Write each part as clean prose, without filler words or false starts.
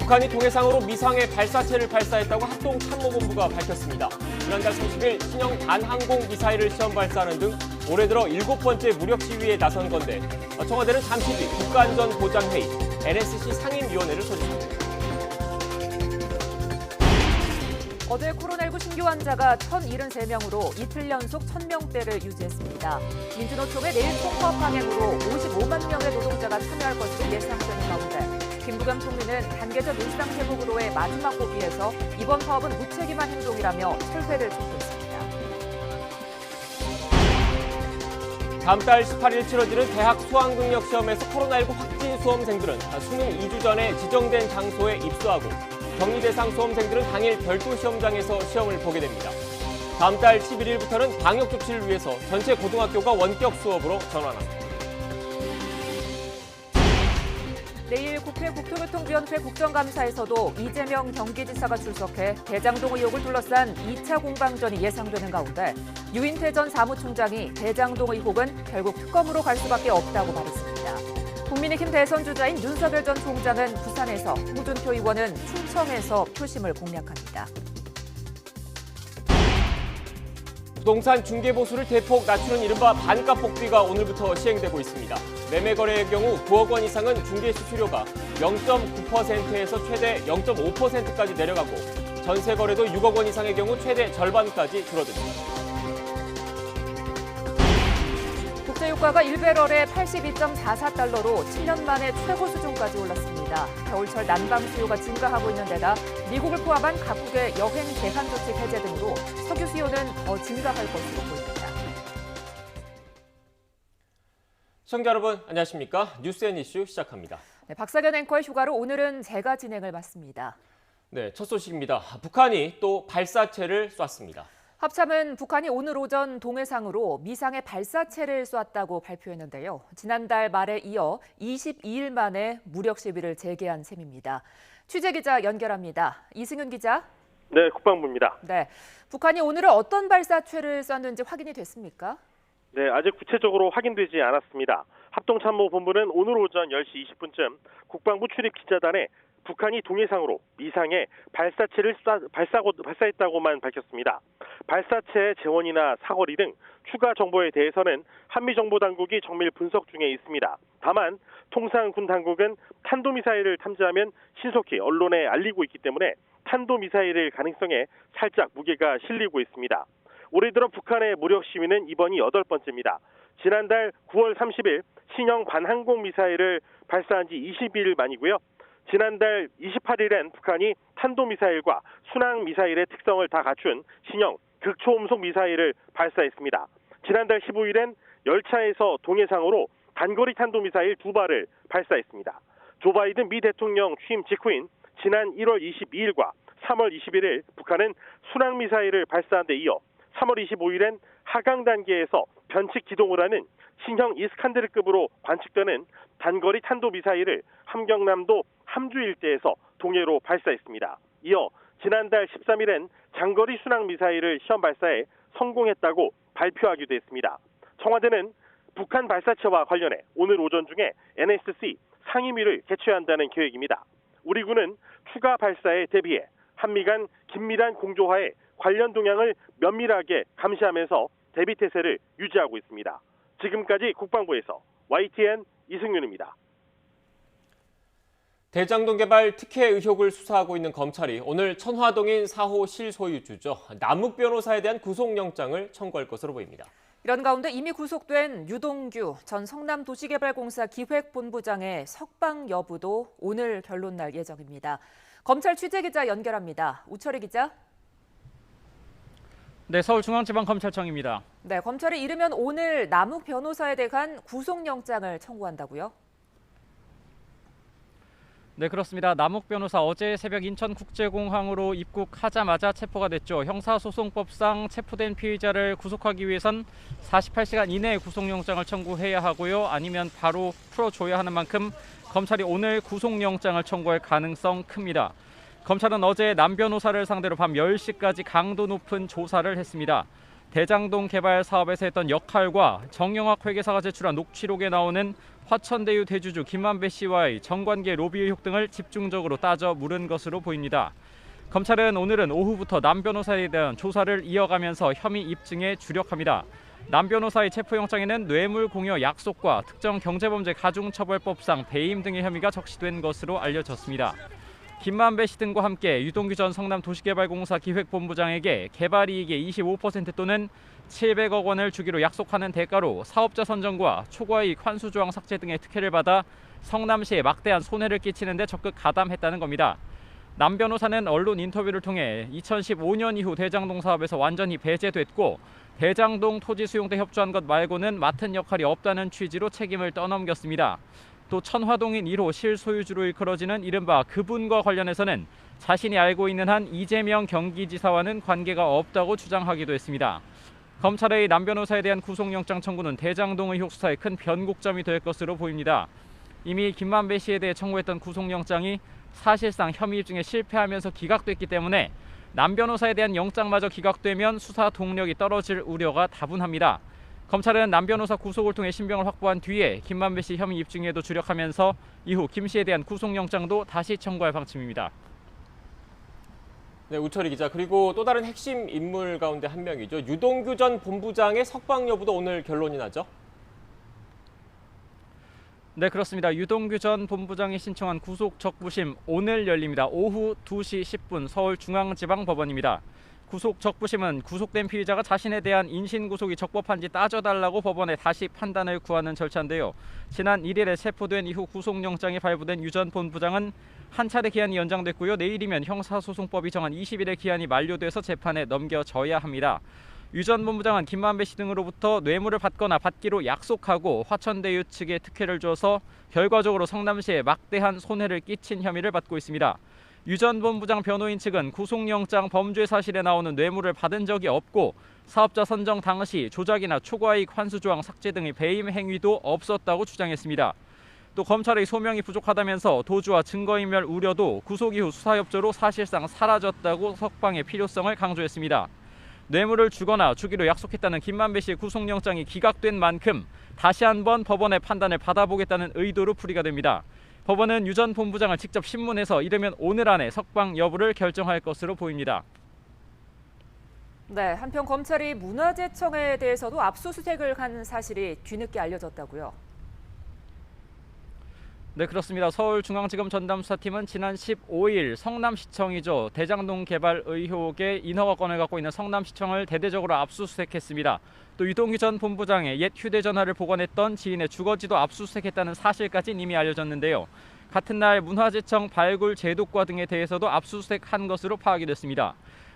북한이 동해상으로 미상의 발사체를 발사했다고 합동참모본부가 밝혔습니다. 지난달 30일 신형 반항공 미사일을 시험 발사하는 등 올해 들어 7번째 무력 시위에 나선 건데 청와대는 잠시 뒤 국가안전보장회의, NSC 상임위원회를 소집합니다. 어제 코로나19 신규 환자가 1,073명으로 이틀 연속 1,000명대를 유지했습니다. 민주노총의 내일 총파업 강행으로 55만 명의 노동자가 참여할 것으로 예상되는 가운데 김부겸 총리는 단계적 일상 회복으로의 마지막 고비에서 이번 파업은 무책임한 행동이라며 철회를 촉구했습니다. 다음 달 18일 치러지는 대학 수학능력 시험에서 코로나19 확진 수험생들은 수능 2주 전에 지정된 장소에 입소하고 격리 대상 수험생들은 당일 별도 시험장에서 시험을 보게 됩니다. 다음 달 11일부터는 방역 조치를 위해서 전체 고등학교가 원격 수업으로 전환합니다. 내일 국회 국토교통위원회 국정감사에서도 이재명 경기지사가 출석해 대장동 의혹을 둘러싼 2차 공방전이 예상되는 가운데 유인태 전 사무총장이 대장동 의혹은 결국 특검으로 갈 수밖에 없다고 말했습니다. 국민의힘 대선 주자인 윤석열 전 총장은 부산에서, 홍준표 의원은 충청에서 표심을 공략합니다. 부동산 중개보수를 대폭 낮추는 이른바 반값 복비가 오늘부터 시행되고 있습니다. 매매 거래의 경우 9억 원 이상은 중개 수수료가 0.9%에서 최대 0.5%까지 내려가고 전세 거래도 6억 원 이상의 경우 최대 절반까지 줄어듭니다. 국제유가가 1배럴에 82.44달러로 7년 만에 최고 수준까지 올랐습니다. 겨울철 난방 수요가 증가하고 있는 데다 미국을 포함한 각국의 여행 제한 조치 해제 등으로 석유 수요는 더 증가할 것으로 보입니다. 시청자 여러분 안녕하십니까? 뉴스앤이슈 시작합니다. 네, 박사견 앵커의 휴가로 오늘은 제가 진행을 맡습니다. 네, 첫 소식입니다. 북한이 또 발사체를 쐈습니다. 합참은 북한이 오늘 오전 동해상으로 미상의 발사체를 쐈다고 발표했는데요. 지난달 말에 이어 22일 만에 무력 시위를 재개한 셈입니다. 취재기자 연결합니다. 이승윤 기자. 네, 국방부입니다. 네, 북한이 오늘은 어떤 발사체를 쐈는지 확인이 됐습니까? 네, 아직 구체적으로 확인되지 않았습니다. 합동참모본부는 오늘 오전 10시 20분쯤 국방부 출입 기자단에 북한이 동해상으로 미상의 발사체를 발사했다고만 밝혔습니다. 발사체의 재원이나 사거리 등 추가 정보에 대해서는 한미정보당국이 정밀 분석 중에 있습니다. 다만 통상 군 당국은 탄도미사일을 탐지하면 신속히 언론에 알리고 있기 때문에 탄도미사일일 가능성에 살짝 무게가 실리고 있습니다. 올해 들어 북한의 무력 시위는 이번이 8번째입니다. 지난달 9월 30일 신형 반항공 미사일을 발사한 지 22일 만이고요. 지난달 28일엔 북한이 탄도미사일과 순항미사일의 특성을 다 갖춘 신형 극초음속 미사일을 발사했습니다. 지난달 15일엔 열차에서 동해상으로 단거리 탄도미사일 2발을 발사했습니다. 조 바이든 미 대통령 취임 직후인 지난 1월 22일과 3월 21일 북한은 순항미사일을 발사한 데 이어 3월 25일엔 하강 단계에서 변칙 기동을 하는 신형 이스칸데르급으로 관측되는 단거리 탄도미사일을 함경남도 함주 일대에서 동해로 발사했습니다. 이어 지난달 13일엔 장거리 순항미사일을 시험 발사해 성공했다고 발표하기도 했습니다. 청와대는 북한 발사체와 관련해 오늘 오전 중에 NSC 상임위를 개최한다는 계획입니다. 우리 군은 추가 발사에 대비해 한미 간 긴밀한 공조하에 관련 동향을 면밀하게 감시하면서 대비태세를 유지하고 있습니다. 지금까지 국방부에서 YTN 이승윤입니다. 대장동 개발 특혜 의혹을 수사하고 있는 검찰이 오늘 천화동인 4호 실소유주죠. 남욱 변호사에 대한 구속영장을 청구할 것으로 보입니다. 이런 가운데 이미 구속된 유동규 전 성남도시개발공사 기획본부장의 석방 여부도 오늘 결론 날 예정입니다. 검찰 취재기자 연결합니다. 우철희 기자. 네, 서울중앙지방검찰청입니다. 네, 검찰이 이르면 오늘 남욱 변호사에 대한 구속영장을 청구한다고요? 네, 그렇습니다. 남욱 변호사 어제 새벽 인천국제공항으로 입국하자마자 체포가 됐죠. 형사소송법상 체포된 피의자를 구속하기 위해선 48시간 이내에 구속영장을 청구해야 하고요. 아니면 바로 풀어줘야 하는 만큼 검찰이 오늘 구속영장을 청구할 가능성 큽니다. 검찰은 어제 남 변호사를 상대로 밤 10시까지 강도 높은 조사를 했습니다. 대장동 개발 사업에서 했던 역할과 정영학 회계사가 제출한 녹취록에 나오는 화천대유 대주주 김만배 씨와의 정관계 로비 의혹 등을 집중적으로 따져 물은 것으로 보입니다. 검찰은 오늘은 오후부터 남 변호사에 대한 조사를 이어가면서 혐의 입증에 주력합니다. 남 변호사의 체포영장에는 뇌물 공여 약속과 특정 경제범죄 가중처벌법상 배임 등의 혐의가 적시된 것으로 알려졌습니다. 김만배 씨 등과 함께 유동규 전 성남도시개발공사 기획본부장에게 개발이익의 25% 또는 700억 원을 주기로 약속하는 대가로 사업자 선정과 초과이익 환수 조항 삭제 등의 특혜를 받아 성남시에 막대한 손해를 끼치는 데 적극 가담했다는 겁니다. 남 변호사는 언론 인터뷰를 통해 2015년 이후 대장동 사업에서 완전히 배제됐고 대장동 토지 수용 때 협조한 것 말고는 맡은 역할이 없다는 취지로 책임을 떠넘겼습니다. 또 천화동인 1호 실소유주로 일컬어지는 이른바 그분과 관련해서는 자신이 알고 있는 한 이재명 경기지사와는 관계가 없다고 주장하기도 했습니다. 검찰의 남 변호사에 대한 구속영장 청구는 대장동 의혹 수사의 큰 변곡점이 될 것으로 보입니다. 이미 김만배 씨에 대해 청구했던 구속영장이 사실상 혐의 입증에 실패하면서 기각됐기 때문에 남 변호사에 대한 영장마저 기각되면 수사 동력이 떨어질 우려가 다분합니다. 검찰은 남 변호사 구속을 통해 신병을 확보한 뒤에 김만배 씨 혐의 입증에도 주력하면서 이후 김 씨에 대한 구속영장도 다시 청구할 방침입니다. 네, 우철희 기자. 그리고 또 다른 핵심 인물 가운데 한 명이죠. 유동규 전 본부장의 석방 여부도 오늘 결론이 나죠? 네, 그렇습니다. 유동규 전 본부장이 신청한 구속 적부심 오늘 열립니다. 오후 2시 10분 서울중앙지방법원입니다. 구속 적부심은 구속된 피의자가 자신에 대한 인신구속이 적법한지 따져달라고 법원에 다시 판단을 구하는 절차인데요. 지난 1일에 체포된 이후 구속영장이 발부된 유 전 본부장은 한 차례 기한이 연장됐고요. 내일이면 형사소송법이 정한 20일의 기한이 만료돼서 재판에 넘겨져야 합니다. 유 전 본부장은 김만배 씨 등으로부터 뇌물을 받거나 받기로 약속하고 화천대유 측에 특혜를 줘서 결과적으로 성남시에 막대한 손해를 끼친 혐의를 받고 있습니다. 유 전 본부장 변호인 측은 구속영장 범죄 사실에 나오는 뇌물을 받은 적이 없고 사업자 선정 당시 조작이나 초과이익 환수 조항 삭제 등의 배임 행위도 없었다고 주장했습니다. 또 검찰의 소명이 부족하다면서 도주와 증거인멸 우려도 구속 이후 수사협조로 사실상 사라졌다고 석방의 필요성을 강조했습니다. 뇌물을 주거나 주기로 약속했다는 김만배 씨의 구속영장이 기각된 만큼 다시 한번 법원의 판단을 받아보겠다는 의도로 풀이가 됩니다. 법원은 유 전 본부장을 직접 신문해서 이르면 오늘 안에 석방 여부를 결정할 것으로 보입니다. 네, 한편 검찰이 문화재청에 대해서도 압수수색을 한 사실이 뒤늦게 알려졌다고요. 네, 그렇습니다. 서울중앙지검 전담수사팀은 지난 15일 성남시청이죠. 대장동 개발 의혹의 인허가 건을 갖고 있는 성남시청을 대대적으로 압수수색했습니다. 또 유동규 전 본부장의 옛 휴대전화를 보관했던 지인의 주거지도 압수수색했다는 사실까지는 이미 알려졌는데요. 같은 날 문화재청 발굴 제도과 등에 대해서도 압수수색한 것으로 파악이 됐습니다.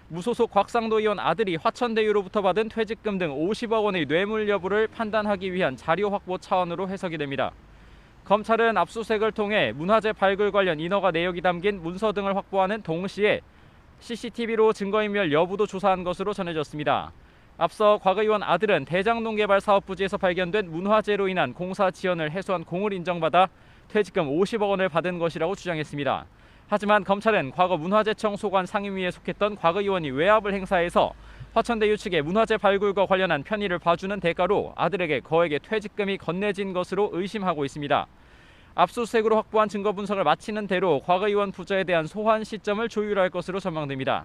무소속 곽상도 의원 아들이 화천대유로부터 받은 퇴직금 등 50억 원의 뇌물 여부를 판단하기 위한 자료 확보 차원으로 해석이 됩니다. 검찰은 압수수색을 통해 문화재 발굴 관련 인허가 내역이 담긴 문서 등을 확보하는 동시에 CCTV로 증거인멸 여부도 조사한 것으로 전해졌습니다. 앞서 곽 의원 아들은 대장동 개발 사업 부지에서 발견된 문화재로 인한 공사 지연을 해소한 공을 인정받아 퇴직금 50억 원을 받은 것이라고 주장했습니다. 하지만 검찰은 과거 문화재청 소관 상임위에 속했던 곽 의원이 외압을 행사해서 화천대유 측의 문화재 발굴과 관련한 편의를 봐주는 대가로 아들에게 거액의 퇴직금이 건네진 것으로 의심하고 있습니다. 압수수색으로 확보한 증거 분석을 마치는 대로 곽 의원 부자에 대한 소환 시점을 조율할 것으로 전망됩니다.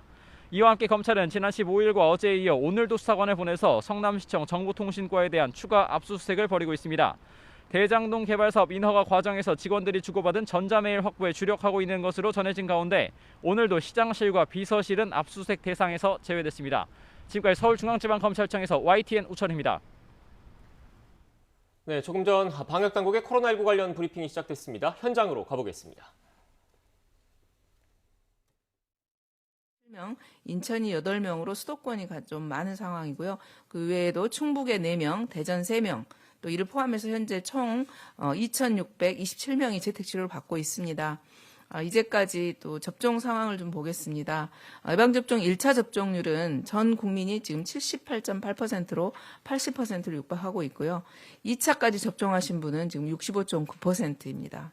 이와 함께 검찰은 지난 15일과 어제에 이어 오늘도 수사관을 보내서 성남시청 정보통신과에 대한 추가 압수수색을 벌이고 있습니다. 대장동 개발사업 인허가 과정에서 직원들이 주고받은 전자메일 확보에 주력하고 있는 것으로 전해진 가운데 오늘도 시장실과 비서실은 압수수색 대상에서 제외됐습니다. 지금까지 서울중앙지방검찰청에서 YTN 우철입니다. 네, 조금 전 방역당국의 코로나19 관련 브리핑이 시작됐습니다. 현장으로 가보겠습니다. 인천이 8명으로 수도권이 좀 많은 상황이고요. 그 외에도 충북에 4명, 대전 3명, 또 이를 포함해서 현재 총 2,627명이 재택치료를 받고 있습니다. 이제까지 또 접종 상황을 좀 보겠습니다. 예방접종 1차 접종률은 전 국민이 지금 78.8%로 80%를 육박하고 있고요. 2차까지 접종하신 분은 지금 65.9%입니다.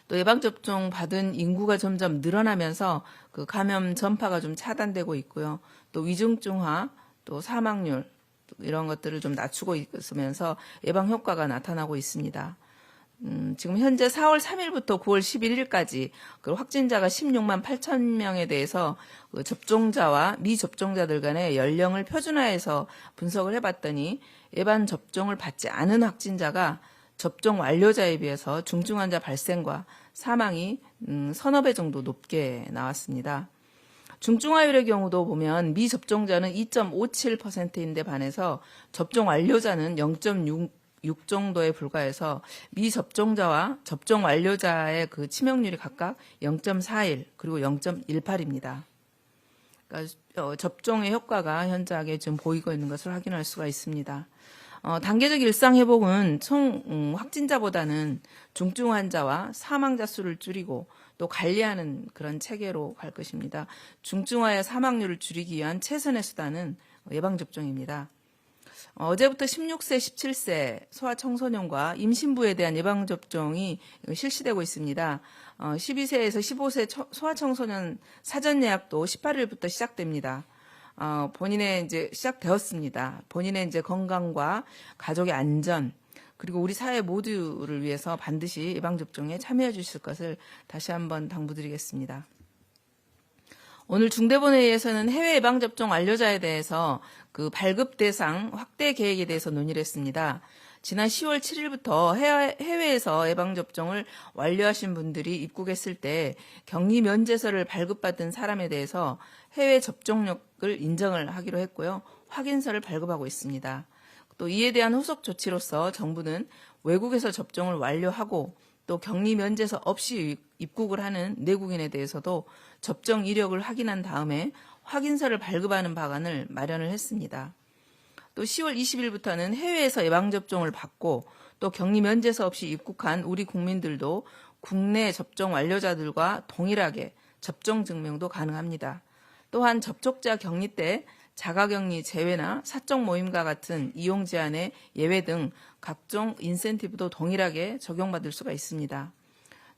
또 예방접종 받은 인구가 점점 늘어나면서 그 감염 전파가 좀 차단되고 있고요. 또 위중증화, 또 사망률 이런 것들을 좀 낮추고 있으면서 예방 효과가 나타나고 있습니다. 지금 현재 4월 3일부터 9월 11일까지 그 확진자가 16만 8천 명에 대해서 그 접종자와 미접종자들 간의 연령을 표준화해서 분석을 해봤더니 예방 접종을 받지 않은 확진자가 접종 완료자에 비해서 중증 환자 발생과 사망이 서너 배 정도 높게 나왔습니다. 중증화율의 경우도 보면 미접종자는 2.57%인데 반해서 접종 완료자는 0.6 정도에 불과해서 미접종자와 접종 완료자의 그 치명률이 각각 0.41 그리고 0.18입니다. 그러니까 접종의 효과가 현저하게 좀 보이고 있는 것을 확인할 수가 있습니다. 단계적 일상 회복은 총 확진자보다는 중증 환자와 사망자 수를 줄이고 또 관리하는 그런 체계로 갈 것입니다. 중증화의 사망률을 줄이기 위한 최선의 수단은 예방접종입니다. 어제부터 16세, 17세 소아청소년과 임신부에 대한 예방접종이 실시되고 있습니다. 12세에서 15세 소아청소년 사전 예약도 18일부터 시작됩니다. 본인의 이제 시작되었습니다. 본인의 이제 건강과 가족의 안전, 그리고 우리 사회 모두를 위해서 반드시 예방접종에 참여해 주실 것을 다시 한번 당부드리겠습니다. 오늘 중대본회의에서는 해외 예방접종 완료자에 대해서 그 발급 대상 확대 계획에 대해서 논의를 했습니다. 지난 10월 7일부터 해외에서 예방접종을 완료하신 분들이 입국했을 때 격리 면제서를 발급받은 사람에 대해서 해외 접종력을 인정을 하기로 했고요. 확인서를 발급하고 있습니다. 또 이에 대한 후속 조치로서 정부는 외국에서 접종을 완료하고 또 격리 면제서 없이 입국을 하는 내국인에 대해서도 접종 이력을 확인한 다음에 확인서를 발급하는 방안을 마련을 했습니다. 또 10월 20일부터는 해외에서 예방접종을 받고 또 격리 면제서 없이 입국한 우리 국민들도 국내 접종 완료자들과 동일하게 접종 증명도 가능합니다. 또한 접촉자 격리 때 자가격리 제외나 사적 모임과 같은 이용 제한의 예외 등 각종 인센티브도 동일하게 적용받을 수가 있습니다.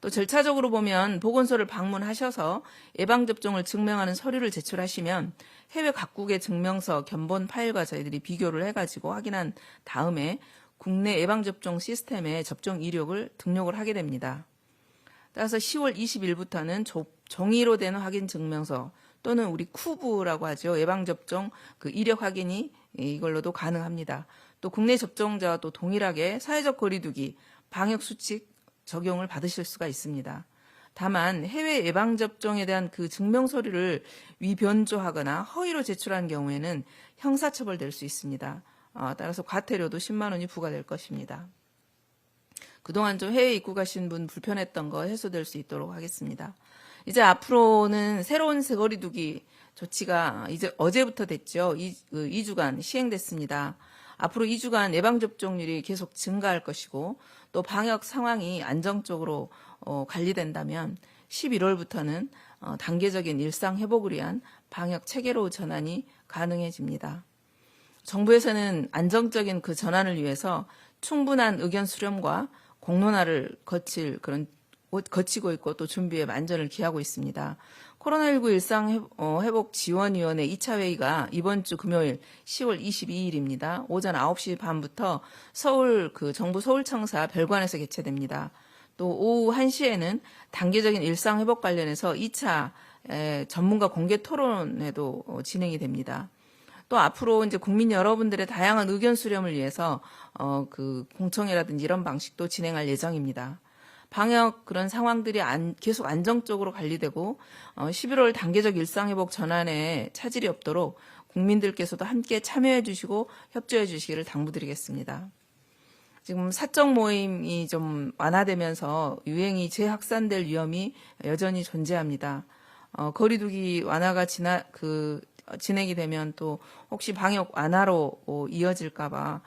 또 절차적으로 보면 보건소를 방문하셔서 예방접종을 증명하는 서류를 제출하시면 해외 각국의 증명서 견본 파일과 저희들이 비교를 해가지고 확인한 다음에 국내 예방접종 시스템에 접종 이력을 등록을 하게 됩니다. 따라서 10월 20일부터는 종이로 된 확인 증명서 또는 우리 쿠브라고 하죠. 예방접종 그 이력 확인이 이걸로도 가능합니다. 또 국내 접종자와 또 동일하게 사회적 거리두기, 방역수칙 적용을 받으실 수가 있습니다. 다만 해외 예방접종에 대한 그 증명서류를 위변조하거나 허위로 제출한 경우에는 형사처벌될 수 있습니다. 따라서 과태료도 10만 원이 부과될 것입니다. 그동안 좀 해외 입국하신 분 불편했던 거 해소될 수 있도록 하겠습니다. 이제 앞으로는 새로운 거리두기 조치가 이제 어제부터 됐죠. 2주간 시행됐습니다. 앞으로 2주간 예방접종률이 계속 증가할 것이고 또 방역 상황이 안정적으로 관리된다면 11월부터는 단계적인 일상 회복을 위한 방역 체계로 전환이 가능해집니다. 정부에서는 안정적인 그 전환을 위해서 충분한 의견 수렴과 공론화를 거치고 있고 또 준비에 만전을 기하고 있습니다. 코로나19 일상회복지원위원회 2차 회의가 이번 주 금요일 10월 22일입니다. 오전 9시 반부터 정부 서울청사 별관에서 개최됩니다. 또 오후 1시에는 단계적인 일상회복 관련해서 2차 전문가 공개 토론회도 진행이 됩니다. 또 앞으로 이제 국민 여러분들의 다양한 의견 수렴을 위해서 그 공청회라든지 이런 방식도 진행할 예정입니다. 방역 그런 상황들이 계속 안정적으로 관리되고 11월 단계적 일상회복 전환에 차질이 없도록 국민들께서도 함께 참여해 주시고 협조해 주시기를 당부드리겠습니다. 지금 사적 모임이 좀 완화되면서 유행이 재확산될 위험이 여전히 존재합니다. 거리두기 완화가 진행이 되면 또 혹시 방역 완화로 이어질까봐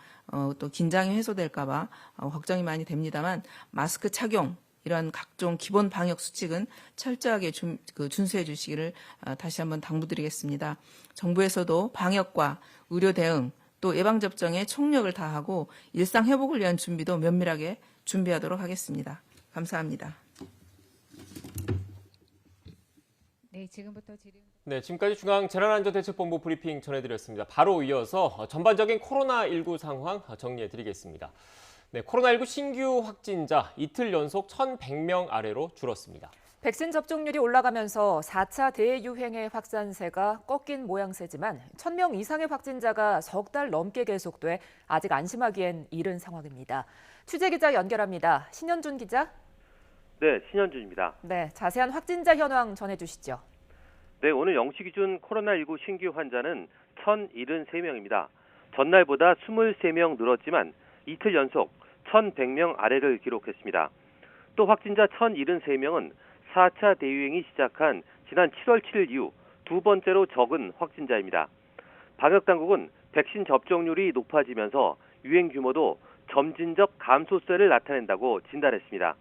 또 긴장이 해소될까봐 걱정이 많이 됩니다만 마스크 착용 이런 각종 기본 방역 수칙은 철저하게 준수해 주시기를 다시 한번 당부드리겠습니다. 정부에서도 방역과 의료 대응 또 예방접종에 총력을 다하고 일상 회복을 위한 준비도 면밀하게 준비하도록 하겠습니다. 감사합니다. 네, 네, 지금부터 질의. 네, 지금까지 중앙재난안전대책본부 브리핑 전해드렸습니다. 바로 이어서 전반적인 코로나19 상황 정리해드리겠습니다. 네, 코로나19 신규 확진자 이틀 연속 1,100명 아래로 줄었습니다. 백신 접종률이 올라가면서 4차 대유행의 확산세가 꺾인 모양새지만 1,000명 이상의 확진자가 석 달 넘게 계속돼 아직 안심하기엔 이른 상황입니다. 취재기자 연결합니다. 신현준 기자. 네, 신현준입니다. 네, 자세한 확진자 현황 전해주시죠. 네, 오늘 0시 기준 코로나19 신규 환자는 1,073명입니다. 전날보다 23명 늘었지만 이틀 연속 1,100명 아래를 기록했습니다. 또 확진자 1,073명은 4차 대유행이 시작한 지난 7월 7일 이후 두 번째로 적은 확진자입니다. 방역당국은 백신 접종률이 높아지면서 유행 규모도 점진적 감소세를 나타낸다고 진단했습니다.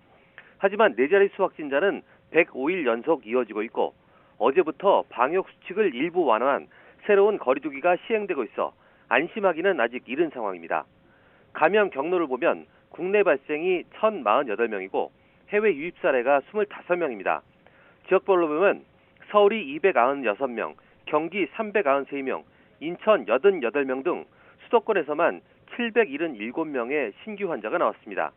하지만 네 자릿수 확진자는 105일 연속 이어지고 있고 어제부터 방역 수칙을 일부 완화한 새로운 거리두기가 시행되고 있어 안심하기는 아직 이른 상황입니다. 감염 경로를 보면 국내 발생이 1,048명이고 해외 유입 사례가 25명입니다. 지역별로 보면 서울이 296명, 경기 393명, 인천 88명 등 수도권에서만 777명의 신규 환자가 나왔습니다.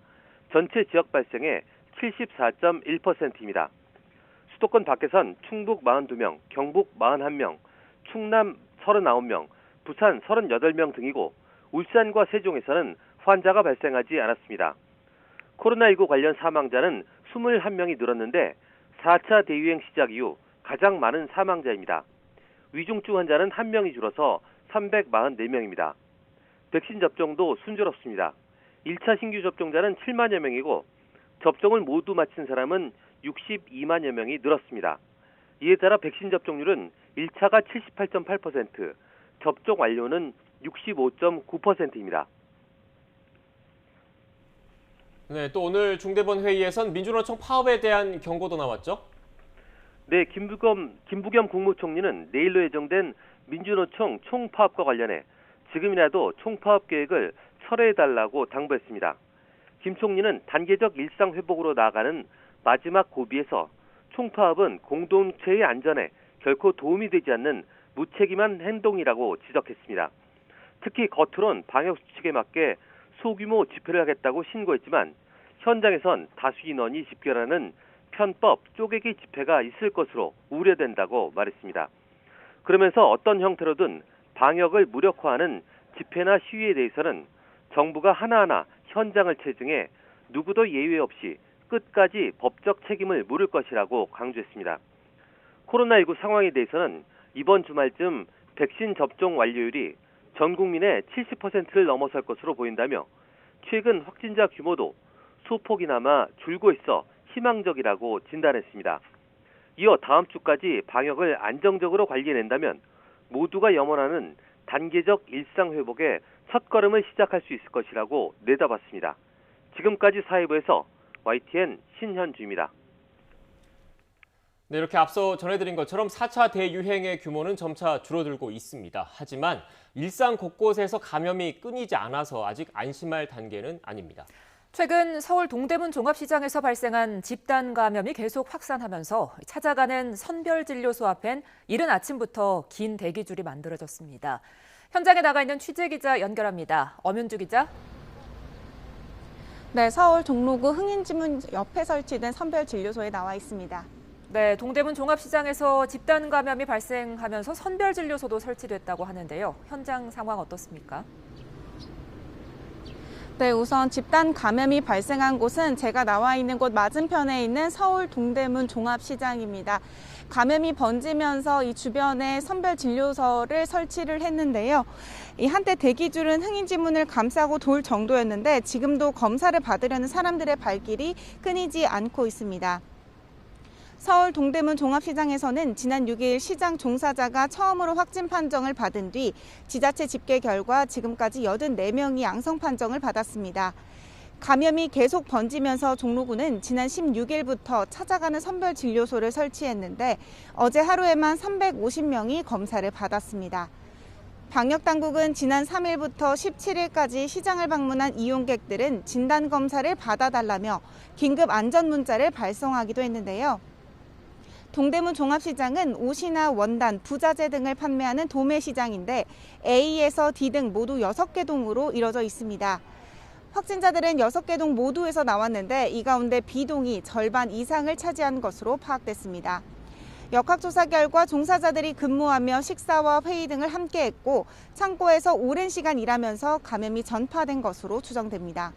전체 지역 발생의 74.1%입니다. 수도권 밖에선 충북 42명, 경북 41명, 충남 39명, 부산 38명 등이고 울산과 세종에서는 환자가 발생하지 않았습니다. 코로나19 관련 사망자는 21명이 늘었는데 4차 대유행 시작 이후 가장 많은 사망자입니다. 위중증 환자는 1명이 줄어서 344명입니다. 백신 접종도 순조롭습니다. 1차 신규 접종자는 7만여 명이고 접종을 모두 마친 사람은 62만여 명이 늘었습니다. 이에 따라 백신 접종률은 1차가 78.8%, 접종 완료는 65.9%입니다. 네, 또 오늘 중대본 회의에선 민주노총 파업에 대한 경고도 나왔죠? 네, 김부겸 국무총리는 내일로 예정된 민주노총 총파업과 관련해 지금이라도 총파업 계획을 철회해달라고 당부했습니다. 김 총리는 단계적 일상 회복으로 나아가는 마지막 고비에서 총파업은 공동체의 안전에 결코 도움이 되지 않는 무책임한 행동이라고 지적했습니다. 특히 겉으론 방역 수칙에 맞게 소규모 집회를 하겠다고 신고했지만 현장에선 다수 인원이 집결하는 편법 쪼개기 집회가 있을 것으로 우려된다고 말했습니다. 그러면서 어떤 형태로든 방역을 무력화하는 집회나 시위에 대해서는 정부가 하나하나 현장을 체증해 누구도 예외 없이 끝까지 법적 책임을 물을 것이라고 강조했습니다. 코로나19 상황에 대해서는 이번 주말쯤 백신 접종 완료율이 전 국민의 70%를 넘어설 것으로 보인다며 최근 확진자 규모도 소폭이나마 줄고 있어 희망적이라고 진단했습니다. 이어 다음 주까지 방역을 안정적으로 관리해낸다면 모두가 염원하는 단계적 일상 회복의 첫걸음을 시작할 수 있을 것이라고 내다봤습니다. 지금까지 사회부에서 YTN 신현주입니다. 네, 이렇게 앞서 전해드린 것처럼 4차 대유행의 규모는 점차 줄어들고 있습니다. 하지만 일상 곳곳에서 감염이 끊이지 않아서 아직 안심할 단계는 아닙니다. 최근 서울 동대문 종합시장에서 발생한 집단 감염이 계속 확산하면서 찾아가는 선별진료소 앞엔 이른 아침부터 긴 대기줄이 만들어졌습니다. 현장에 나가 있는 취재기자 연결합니다. 엄윤주 기자. 네, 서울 종로구 흥인지문 옆에 설치된 선별진료소에 나와 있습니다. 네, 동대문 종합시장에서 집단 감염이 발생하면서 선별진료소도 설치됐다고 하는데요. 현장 상황 어떻습니까? 네, 우선 집단 감염이 발생한 곳은 제가 나와 있는 곳 맞은편에 있는 서울 동대문 종합시장입니다. 감염이 번지면서 이 주변에 선별진료소를 설치를 했는데요. 이 한때 대기줄은 흥인지문을 감싸고 돌 정도였는데 지금도 검사를 받으려는 사람들의 발길이 끊이지 않고 있습니다. 서울 동대문 종합시장에서는 지난 6일 시장 종사자가 처음으로 확진 판정을 받은 뒤 지자체 집계 결과 지금까지 84명이 양성 판정을 받았습니다. 감염이 계속 번지면서 종로구는 지난 16일부터 찾아가는 선별진료소를 설치했는데 어제 하루에만 350명이 검사를 받았습니다. 방역당국은 지난 3일부터 17일까지 시장을 방문한 이용객들은 진단검사를 받아달라며 긴급 안전문자를 발송하기도 했는데요. 동대문 종합시장은 옷이나 원단, 부자재 등을 판매하는 도매시장인데 A에서 D 등 모두 6개 동으로 이뤄져 있습니다. 확진자들은 6개 동 모두에서 나왔는데 이 가운데 B동이 절반 이상을 차지한 것으로 파악됐습니다. 역학조사 결과 종사자들이 근무하며 식사와 회의 등을 함께 했고 창고에서 오랜 시간 일하면서 감염이 전파된 것으로 추정됩니다.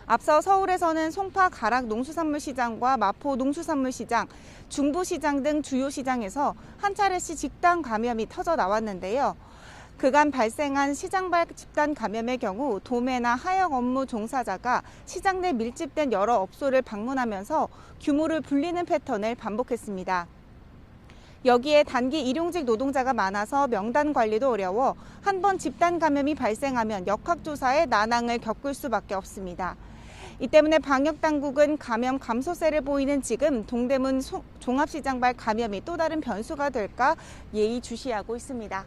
앞서 서울에서는 송파 가락 농수산물시장과 마포 농수산물시장, 중부시장 등 주요 시장에서 한 차례씩 집단 감염이 터져 나왔는데요. 그간 발생한 시장 밖 집단 감염의 경우 도매나 하역 업무 종사자가 시장 내 밀집된 여러 업소를 방문하면서 규모를 불리는 패턴을 반복했습니다. 여기에 단기 일용직 노동자가 많아서 명단 관리도 어려워 한 번 집단 감염이 발생하면 역학조사에 난항을 겪을 수밖에 없습니다. 이 때문에 방역당국은 감염 감소세를 보이는 지금 동대문 종합시장 발 감염이 또 다른 변수가 될까 예의주시하고 있습니다.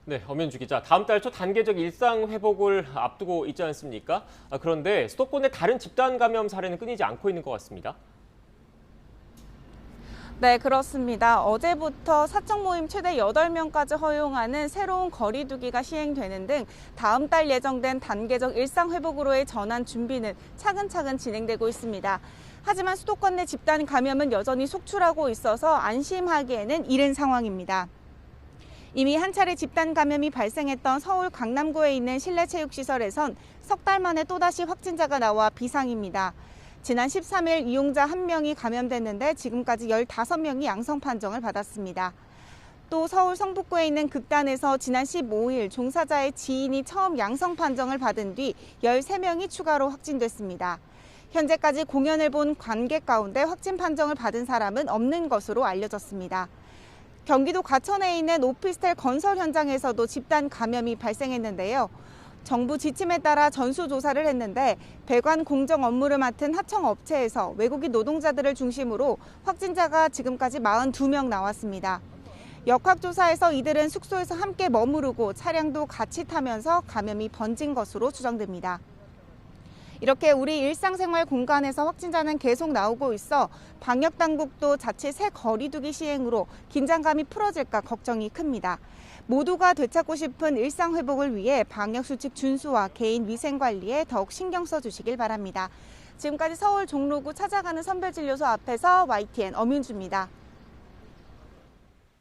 네, 엄현주 기자. 다음 달 초 단계적 일상 회복을 앞두고 있지 않습니까? 그런데 수도권의 다른 집단 감염 사례는 끊이지 않고 있는 것 같습니다. 네, 그렇습니다. 어제부터 사적 모임 최대 8명까지 허용하는 새로운 거리 두기가 시행되는 등 다음 달 예정된 단계적 일상 회복으로의 전환 준비는 차근차근 진행되고 있습니다. 하지만 수도권 내 집단 감염은 여전히 속출하고 있어서 안심하기에는 이른 상황입니다. 이미 한 차례 집단 감염이 발생했던 서울 강남구에 있는 실내체육시설에선 석 달 만에 또다시 확진자가 나와 비상입니다. 지난 13일 이용자 1명이 감염됐는데 지금까지 15명이 양성 판정을 받았습니다. 또 서울 성북구에 있는 극단에서 지난 15일 종사자의 지인이 처음 양성 판정을 받은 뒤 13명이 추가로 확진됐습니다. 현재까지 공연을 본 관객 가운데 확진 판정을 받은 사람은 없는 것으로 알려졌습니다. 경기도 과천에 있는 오피스텔 건설 현장에서도 집단 감염이 발생했는데요. 정부 지침에 따라 전수조사를 했는데 배관 공정 업무를 맡은 하청업체에서 외국인 노동자들을 중심으로 확진자가 지금까지 42명 나왔습니다. 역학조사에서 이들은 숙소에서 함께 머무르고 차량도 같이 타면서 감염이 번진 것으로 추정됩니다. 이렇게 우리 일상생활 공간에서 확진자는 계속 나오고 있어 방역당국도 자체 새 거리두기 시행으로 긴장감이 풀어질까 걱정이 큽니다. 모두가 되찾고 싶은 일상 회복을 위해 방역수칙 준수와 개인 위생 관리에 더욱 신경 써주시길 바랍니다. 지금까지 서울 종로구 찾아가는 선별진료소 앞에서 YTN 엄윤주입니다.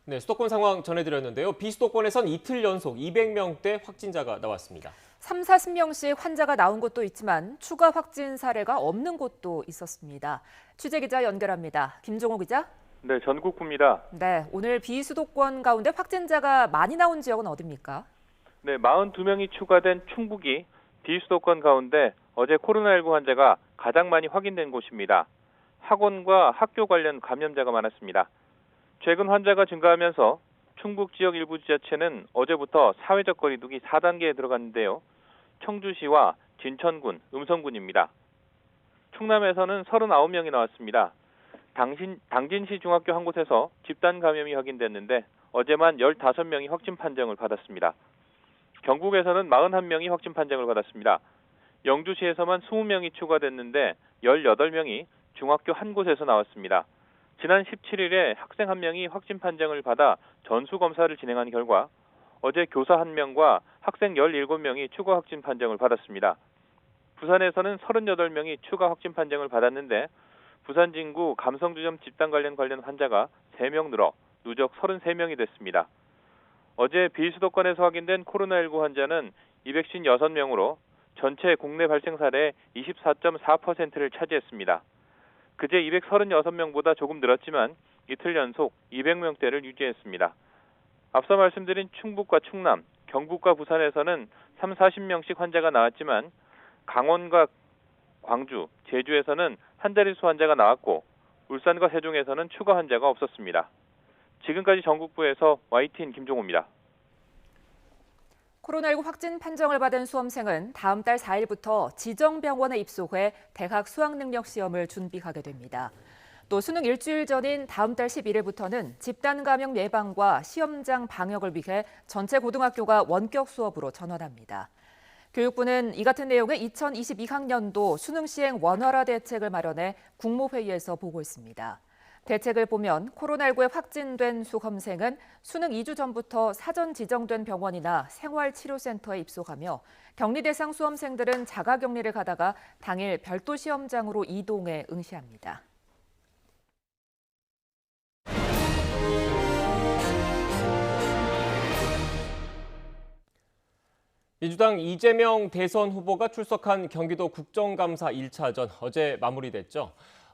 네, 수도권 상황 전해드렸는데요. 비수도권에선 이틀 연속 200명대 확진자가 나왔습니다. 3, 40명씩 환자가 나온 곳도 있지만 추가 확진 사례가 없는 곳도 있었습니다. 취재기자 연결합니다. 김종호 기자. 네, 전국구입니다. 네, 오늘 비수도권 가운데 확진자가 많이 나온 지역은 어디입니까? 네, 42명이 추가된 충북이 비수도권 가운데 어제 코로나19 환자가 가장 많이 확인된 곳입니다. 학원과 학교 관련 감염자가 많았습니다. 최근 환자가 증가하면서 충북 지역 일부 지자체는 어제부터 사회적 거리두기 4단계에 들어갔는데요. 청주시와 진천군, 음성군입니다. 충남에서는 39명이 나왔습니다. 당진시 중학교 한 곳에서 집단 감염이 확인됐는데 어제만 15명이 확진 판정을 받았습니다. 경북에서는 41명이 확진 판정을 받았습니다. 영주시에서만 20명이 추가됐는데 18명이 중학교 한 곳에서 나왔습니다. 지난 17일에 학생 1명이 확진 판정을 받아 전수검사를 진행한 결과 어제 교사 1명과 학생 17명이 추가 확진 판정을 받았습니다. 부산에서는 38명이 추가 확진 판정을 받았는데 부산 진구 감성주점 집단 관련 환자가 3명 늘어 누적 33명이 됐습니다. 어제 비수도권에서 확인된 코로나19 환자는 256명으로 전체 국내 발생 사례의 24.4%를 차지했습니다. 그제 236명보다 조금 늘었지만 이틀 연속 200명대를 유지했습니다. 앞서 말씀드린 충북과 충남, 경북과 부산에서는 3, 40명씩 환자가 나왔지만 강원과 광주, 제주에서는 한 자릿수 환자가 나왔고 울산과 세종에서는 추가 환자가 없었습니다. 지금까지 전국부에서 YTN 김종호입니다. 코로나19 확진 판정을 받은 수험생은 다음 달 4일부터 지정병원에 입소 해 대학 수학능력 시험을 준비하게 됩니다. 또 수능 일주일 전인 다음 달 11일부터는 집단 감염 예방과 시험장 방역을 위해 전체 고등학교가 원격 수업으로 전환합니다. 교육부는 이 같은 내용의 2022학년도 수능 시행 원활화 대책을 마련해 국무회의에서 보고했습니다. 대책을 보면 코로나19에 확진된 수험생은 수능 2주 전부터 사전 지정된 병원이나 생활치료센터에 입소하며 격리 대상 수험생들은 자가격리를 가다가 당일 별도 시험장으로 이동해 응시합니다. 민주당 이재명 대선 후보가 출석한 경기도 국정감사 1차전 어제 마무리됐죠.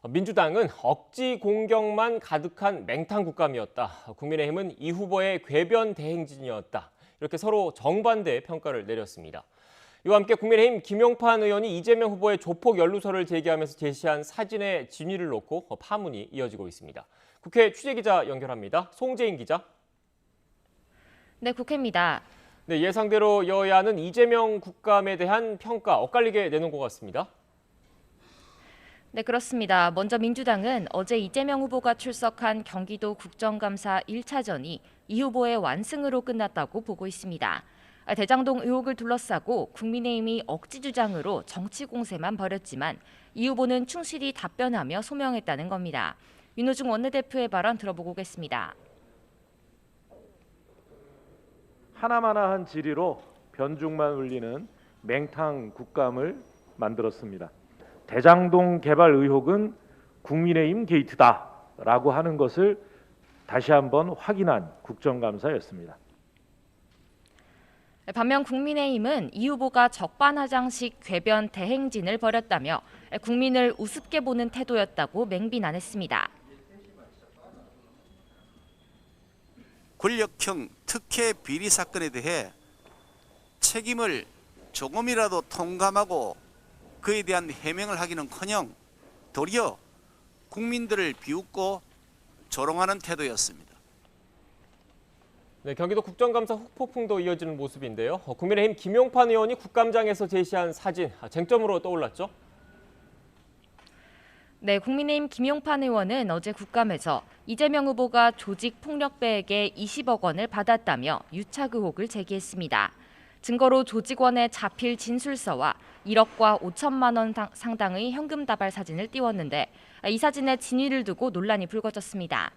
민주당은 억지 공격만 가득한 맹탕 국감이었다. 국민의힘은 이 후보의 궤변 대행진이었다. 이렇게 서로 정반대의 평가를 내렸습니다. 이와 함께 국민의힘 김용판 의원이 이재명 후보의 조폭 연루설을 제기하면서 제시한 사진의 진위를 놓고 파문이 이어지고 있습니다. 국회 취재기자 연결합니다. 송재인 기자. 네, 국회입니다. 네, 예상대로 여야는 이재명 국감에 대한 평가 엇갈리게 내놓은 것 같습니다. 네, 그렇습니다. 먼저 민주당은 어제 이재명 후보가 출석한 경기도 국정감사 1차전이 이 후보의 완승으로 끝났다고 보고 있습니다. 대장동 의혹을 둘러싸고 국민의힘이 억지 주장으로 정치 공세만 벌였지만 이 후보는 충실히 답변하며 소명했다는 겁니다. 윤호중 원내대표의 발언 들어보겠습니다. 하나마나한 질의로 변죽만 울리는 맹탕 국감을 만들었습니다. 대장동 개발 의혹은 국민의힘 게이트다라고 하는 것을 다시 한번 확인한 국정감사였습니다. 반면 국민의힘은 이 후보가 적반하장식 궤변 대행진을 벌였다며 국민을 우습게 보는 태도였다고 맹비난했습니다. 권력형 특혜 비리 사건에 대해 책임을 조금이라도 통감하고 그에 대한 해명을 하기는커녕 도리어 국민들을 비웃고 조롱하는 태도였습니다. 네, 경기도 국정감사 후폭풍도 이어지는 모습인데요. 국민의힘 김용판 의원이 국감장에서 제시한 사진 쟁점으로 떠올랐죠? 네, 국민의힘 김용판 의원은 어제 국감에서 이재명 후보가 조직폭력배에게 20억 원을 받았다며 유착 의혹을 제기했습니다. 증거로 조직원의 자필 진술서와 1억과 5천만 원 상당의 현금 다발 사진을 띄웠는데 이 사진의 진위를 두고 논란이 불거졌습니다.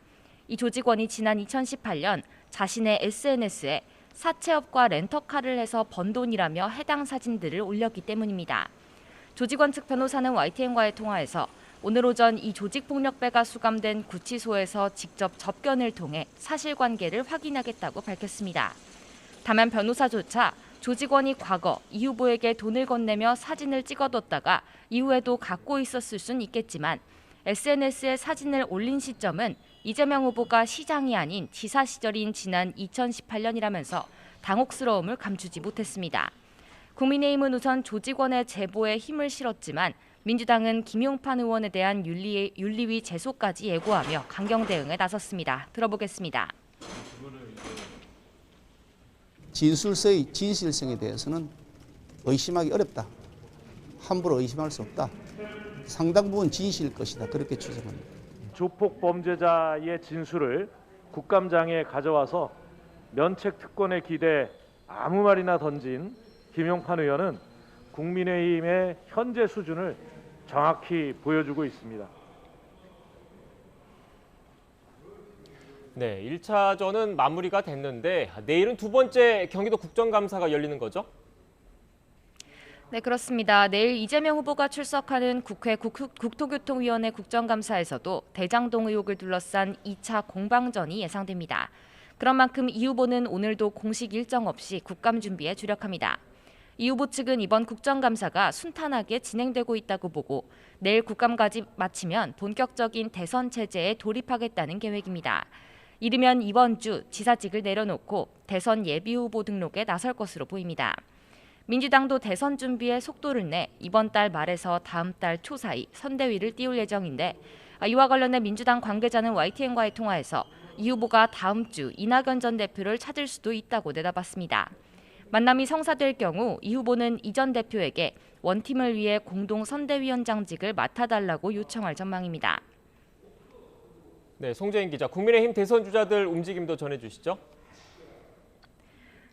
이 조직원이 지난 2018년 자신의 SNS에 사채업과 렌터카를 해서 번 돈이라며 해당 사진들을 올렸기 때문입니다. 조직원 측 변호사는 YTN과의 통화에서 오늘 오전 이 조직폭력배가 수감된 구치소에서 직접 접견을 통해 사실관계를 확인하겠다고 밝혔습니다. 다만 변호사조차 조직원이 과거 이 후보에게 돈을 건네며 사진을 찍어뒀다가 이후에도 갖고 있었을 순 있겠지만 SNS에 사진을 올린 시점은 이재명 후보가 시장이 아닌 지사 시절인 지난 2018년이라면서 당혹스러움을 감추지 못했습니다. 국민의힘은 우선 조직원의 제보에 힘을 실었지만 민주당은 김용판 의원에 대한 윤리위 제소까지 예고하며 강경 대응에 나섰습니다. 들어보겠습니다. 진술서의 진실성에 대해서는 의심하기 어렵다. 함부로 의심할 수 없다. 상당 부분 진실일 것이다. 그렇게 추정합니다. 조폭 범죄자의 진술을 국감장에 가져와서 면책 특권에 기대 아무 말이나 던진 김용판 의원은 국민의힘의 현재 수준을 정확히 보여주고 있습니다. 네, 1차전은 마무리가 됐는데 내일은 두 번째 경기도 국정감사가 열리는 거죠? 네, 그렇습니다. 내일 이재명 후보가 출석하는 국회 국토교통위원회 국정감사에서도 대장동 의혹을 둘러싼 2차 공방전이 예상됩니다. 그런 만큼 이 후보는 오늘도 공식 일정 없이 국감 준비에 주력합니다. 이 후보 측은 이번 국정감사가 순탄하게 진행되고 있다고 보고 내일 국감까지 마치면 본격적인 대선 체제에 돌입하겠다는 계획입니다. 이르면 이번 주 지사직을 내려놓고 대선 예비후보 등록에 나설 것으로 보입니다. 민주당도 대선 준비에 속도를 내 이번 달 말에서 다음 달 초 사이 선대위를 띄울 예정인데 이와 관련해 민주당 관계자는 YTN과의 통화에서 이 후보가 다음 주 이낙연 전 대표를 찾을 수도 있다고 내다봤습니다. 만남이 성사될 경우 이 후보는 이 전 대표에게 원팀을 위해 공동 선대위원장직을 맡아달라고 요청할 전망입니다. 네, 송재인 기자, 국민의힘 대선 주자들 움직임도 전해주시죠.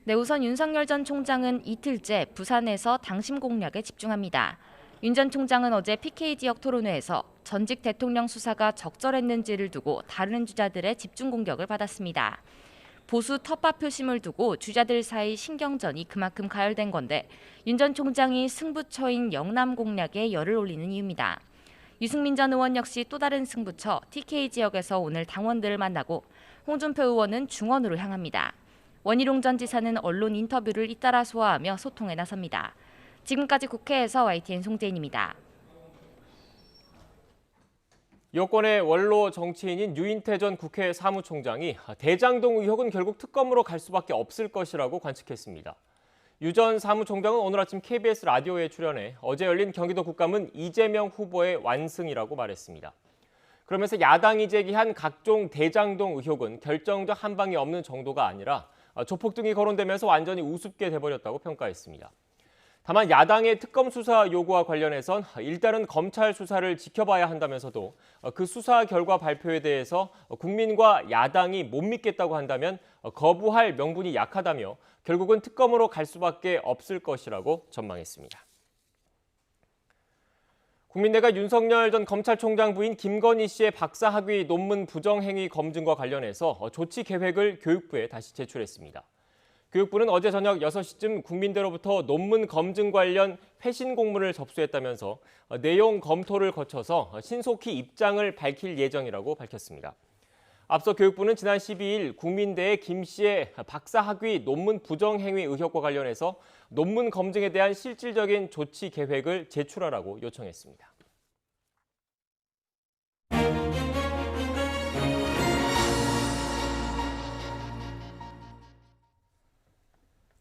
네, 우선 윤석열 전 총장은 이틀째 부산에서 당심 공략에 집중합니다. 윤 전 총장은 어제 PK 지역 토론회에서 전직 대통령 수사가 적절했는지를 두고 다른 주자들의 집중 공격을 받았습니다. 보수 텃밭 표심을 두고 주자들 사이 신경전이 그만큼 가열된 건데 윤 전 총장이 승부처인 영남 공략에 열을 올리는 이유입니다. 유승민 전 의원 역시 또 다른 승부처 TK 지역에서 오늘 당원들을 만나고 홍준표 의원은 중원으로 향합니다. 원희룡 전 지사는 언론 인터뷰를 잇따라 소화하며 소통에 나섭니다. 지금까지 국회에서 YTN 송재인입니다. 여권의 원로 정치인인 유인태 전 국회 사무총장이 대장동 의혹은 결국 특검으로 갈 수밖에 없을 것이라고 관측했습니다. 유 전 사무총장은 오늘 아침 KBS 라디오에 출연해 어제 열린 경기도 국감은 이재명 후보의 완승이라고 말했습니다. 그러면서 야당이 제기한 각종 대장동 의혹은 결정적 한방이 없는 정도가 아니라 조폭 등이 거론되면서 완전히 우습게 돼버렸다고 평가했습니다. 다만 야당의 특검 수사 요구와 관련해선 일단은 검찰 수사를 지켜봐야 한다면서도 그 수사 결과 발표에 대해서 국민과 야당이 못 믿겠다고 한다면 거부할 명분이 약하다며 결국은 특검으로 갈 수밖에 없을 것이라고 전망했습니다. 국민대가 윤석열 전 검찰총장 부인 김건희 씨의 박사학위 논문 부정행위 검증과 관련해서 조치 계획을 교육부에 다시 제출했습니다. 교육부는 어제 저녁 6시쯤 국민대로부터 논문 검증 관련 회신 공문을 접수했다면서 내용 검토를 거쳐서 신속히 입장을 밝힐 예정이라고 밝혔습니다. 앞서 교육부는 지난 12일 국민대의 김 씨의 박사학위 논문 부정행위 의혹과 관련해서 논문 검증에 대한 실질적인 조치 계획을 제출하라고 요청했습니다.